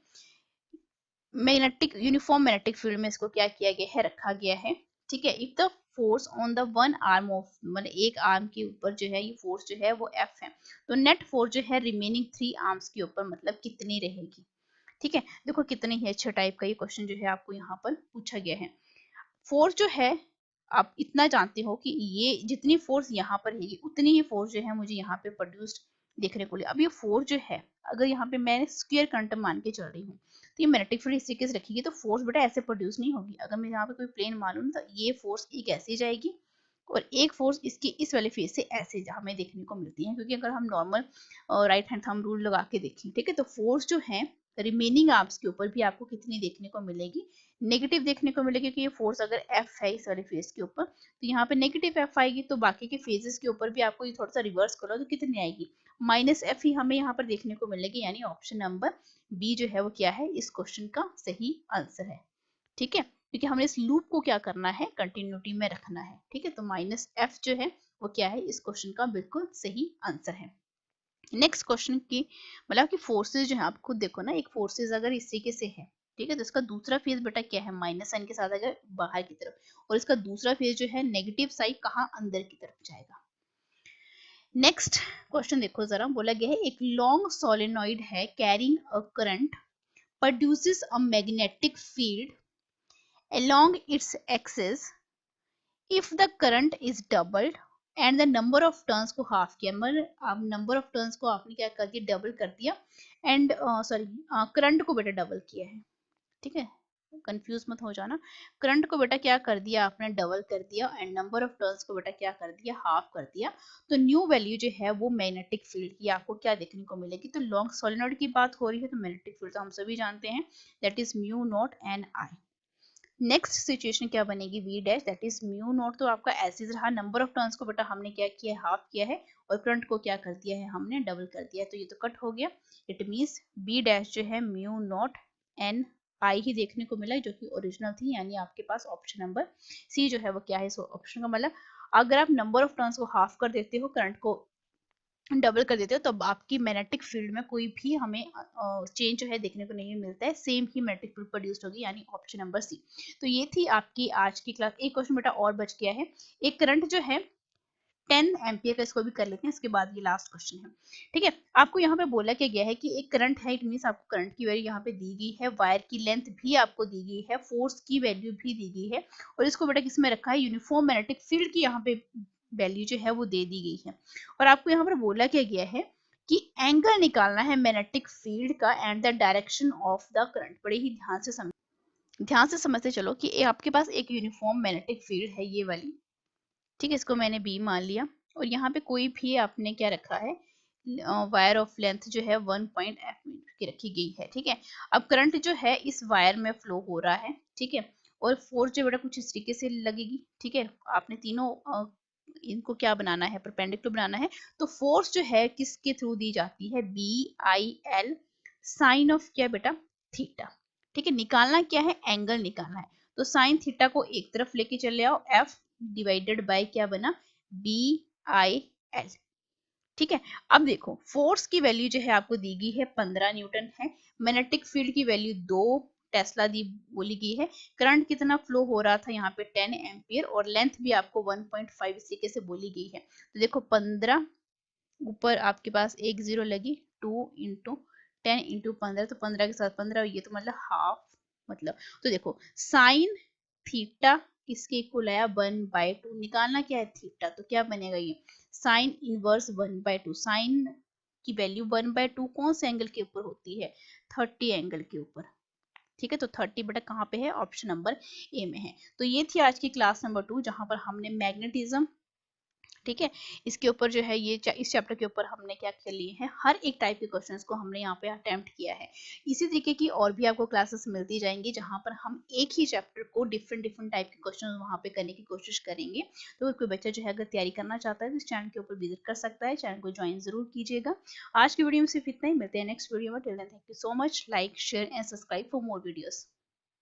मैग्नेटिक यूनिफॉर्म मैग्नेटिक फील्ड में इसको क्या किया गया है, रखा गया है। ठीक है, if the force on the one arm of, मतलब एक आर्म के ऊपर जो है ये फोर्स जो है वो F है, तो नेट फोर्स जो है रिमेनिंग 3 आर्म्स के ऊपर मतलब कितनी रहेगी। ठीक है, देखो कितनी ही अच्छा टाइप का ये क्वेश्चन जो है आपको यहाँ पर पूछा गया है। फोर्स जो है आप इतना जानते हो कि ये जितनी फोर्स यहाँ पर है उतनी ही फोर्स जो है मुझे यहाँ पे प्रोड्यूस्ड देखने को लिया। अब ये फोर्स जो है अगर यहाँ पे मैं स्क्वायर करंट मान के चल रही हूँ तो ये मैग्नेटिक फील्ड इस तरीके से रखेगी तो फोर्स बेटा ऐसे प्रोड्यूस नहीं होगी। अगर मैं यहाँ पे कोई प्लेन मानूँ तो ये फोर्स एक ऐसे जाएगी और एक फोर्स इसकी इस वाले फेस से ऐसे हमें देखने को मिलती है, क्योंकि अगर हम normal right hand thumb rule लगा के देखें, ठीक है, तो फोर्स जो है रिमेनिंग आर्म्स के ऊपर भी आपको कितनी देखने को मिलेगी, नेगेटिव देखने को मिलेगी। क्योंकि ये फोर्स अगर F है इस वाले फेस के ऊपर तो यहाँ पे नेगेटिव F आएगी, तो बाकी के फेजेस के ऊपर भी आपको ये थोड़ा सा रिवर्स करो तो कितनी आएगी, -F ही हमें यहाँ पर देखने को मिलेगी। यानी ऑप्शन नंबर बी जो है वो क्या है, इस क्वेश्चन का सही आंसर है। ठीक है, क्योंकि हमने इस लूप को क्या करना है, कंटिन्यूटी में रखना है। ठीक है, तो -F जो है वो क्या है, इस क्वेश्चन का बिल्कुल सही आंसर है। नेक्स्ट क्वेश्चन की मतलब कि फोर्सेस जो है आप खुद देखो ना, एक फोर्सेस अगर इस तरीके से है, ठीक है, तो इसका दूसरा फेज बेटा क्या है, माइनस साइन के साथ अगर बाहर की तरफ, और इसका दूसरा फेज जो है नेगेटिव साइड कहाँ, अंदर की तरफ जाएगा। नेक्स्ट क्वेश्चन देखो जरा, बोला गया है एक लॉन्ग सोलेनॉइड है carrying a current produces a magnetic field along its axis if the current is doubled and the number of turns को हाफ किया, मतलब आप नंबर ऑफ टर्न्स को आपने क्या कर दिया, डबल कर दिया, एंड सॉरी करंट को बेटा डबल किया है। ठीक है, कंफ्यूज मत हो जाना, करंट को बेटा क्या कर दिया आपने, डबल कर दिया, एंड नंबर ऑफ टर्न्स को बेटा क्या कर दिया, हाफ कर दिया, तो न्यू वैल्यू जो है वो मैग्नेटिक फील्ड की आपको क्या देखने को मिलेगी। तो लॉन्ग सोलेनॉइड की बात हो रही है तो मैग्नेटिक फील्ड तो हम सभी जानते हैं, that is mu naught N I. Next situation क्या बनेगी, V dash, that is mu naught, तो आपका ऐसे रहा, नंबर ऑफ टर्न्स को बेटा हमने क्या किया, हाफ किया है, और करंट को क्या कर दिया है, हमने डबल कर दिया है, तो ये तो कट हो गया। इट मींस बी डैश जो है म्यू नॉट एन आई ही देखने को मिला, जो कि ओरिजिनल थी। यानी आपके पास ऑप्शन नंबर सी जो है वो क्या है, सो ऑप्शन का मतलब अगर आप नंबर ऑफ टर्न्स को हाफ कर देते हो, करंट को डबल कर देते हो, तो आपकी मैग्नेटिक फील्ड में कोई भी हमें चेंज जो है देखने को नहीं मिलता है, सेम ही मैग्नेटिक फील्ड प्रोड्यूस होगी, यानी ऑप्शन नंबर सी। तो ये थी आपकी आज की क्लास। एक क्वेश्चन बेटा और बच गया है, एक करंट जो है 10 एम्पियर का, इसको भी कर लेते हैं, इसके बाद ये लास्ट क्वेश्चन है। ठीक है, आपको यहाँ पे बोला क्या गया है कि एक करंट है, इट मींस आपको करंट की वैल्यू यहाँ पे दी गई है, वायर की लेंथ भी आपको दी गई है, फोर्स की वैल्यू भी दी गई है, और इसको बेटा किसमें रखा है, यूनिफॉर्म मैग्नेटिक फील्ड की यहाँ पे वैल्यू जो है वो दे दी गई है। और आपको यहाँ पर बोला क्या गया है कि एंगल निकालना है मैग्नेटिक फील्ड का and the direction of the current. बड़े ही ध्यान से समझते चलो कि आपके पास एक यूनिफॉर्म मैग्नेटिक फील्ड है ये वाली, ठीक है, इसको मैंने बी मान लिया, और यहाँ पे कोई भी आपने क्या रखा है, वायर ऑफ लेंथ जो है 1.f मीटर की रखी गई है। ठीक है, अब करंट जो है इस वायर में फ्लो हो रहा है, ठीक है, और फोर्स जो बेटा कुछ इस तरीके से लगेगी। ठीक है, आपने तीनों इनको क्या बनाना है, परपेंडिकुलर बनाना है, तो फोर्स जो है किसके थ्रू दी जाती है, B I L sine of क्या बेटा, थीटा। ठीक है, निकालना क्या है, एंगल निकालना है, तो साइन थीटा को एक तरफ लेके चले आओ, एफ डिवाइडेड बाय क्या बना, बी आई एल। ठीक है, अब देखो फोर्स की वैल्यू जो है आपको दी गई है 15 न्यूटन है, मैग्नेटिक फील्ड की वैल्यू 2 टेस्ला दी बोली गई है, करंट कितना फ्लो हो रहा था यहाँ पे 10 एम्पियर, और लेंथ भी आपको 1.5 इसी के से बोली गई है। तो देखो 15 ऊपर आपके पास एक जीरो लगी, 2 इंटू 10 इंटू 15, तो 15 के साथ 15, ये तो मतलब हाफ, मतलब तो देखो साइन थीटा किसके इक्वल आया, 1/2, निकालना क्या है, थीटा, तो क्या बनेगा ये साइन इनवर्स 1/2, साइन की वैल्यू 1/2 कौन से एंगल के ऊपर होती है, 30 एंगल के ऊपर। ठीक है, तो 30 बेटा कहाँ पे है, ऑप्शन नंबर ए में है। तो ये थी आज की क्लास नंबर 2 जहां पर हमने मैग्नेटिज्म, ठीक है, इसके ऊपर जो है ये इस चैप्टर के ऊपर हमने क्या कर लिए हैं, हर एक टाइप के क्वेश्चंस को हमने यहाँ पे अटेम्प्ट किया है। इसी तरीके की और भी आपको क्लासेस मिलती जाएंगी जहाँ पर हम एक ही चैप्टर को डिफरेंट टाइप के क्वेश्चन वहाँ पे करने की कोशिश करेंगे। तो कोई बच्चा जो है अगर तैयारी करना चाहता है तो इस चैनल के ऊपर विजिट कर सकता है, चैनल को ज्वाइन जरूर कीजिएगा। आज की वीडियो में सिर्फ इतना ही, मिलते हैं नेक्स्ट वीडियो में। Till then thank you so much, like share and subscribe for more videos.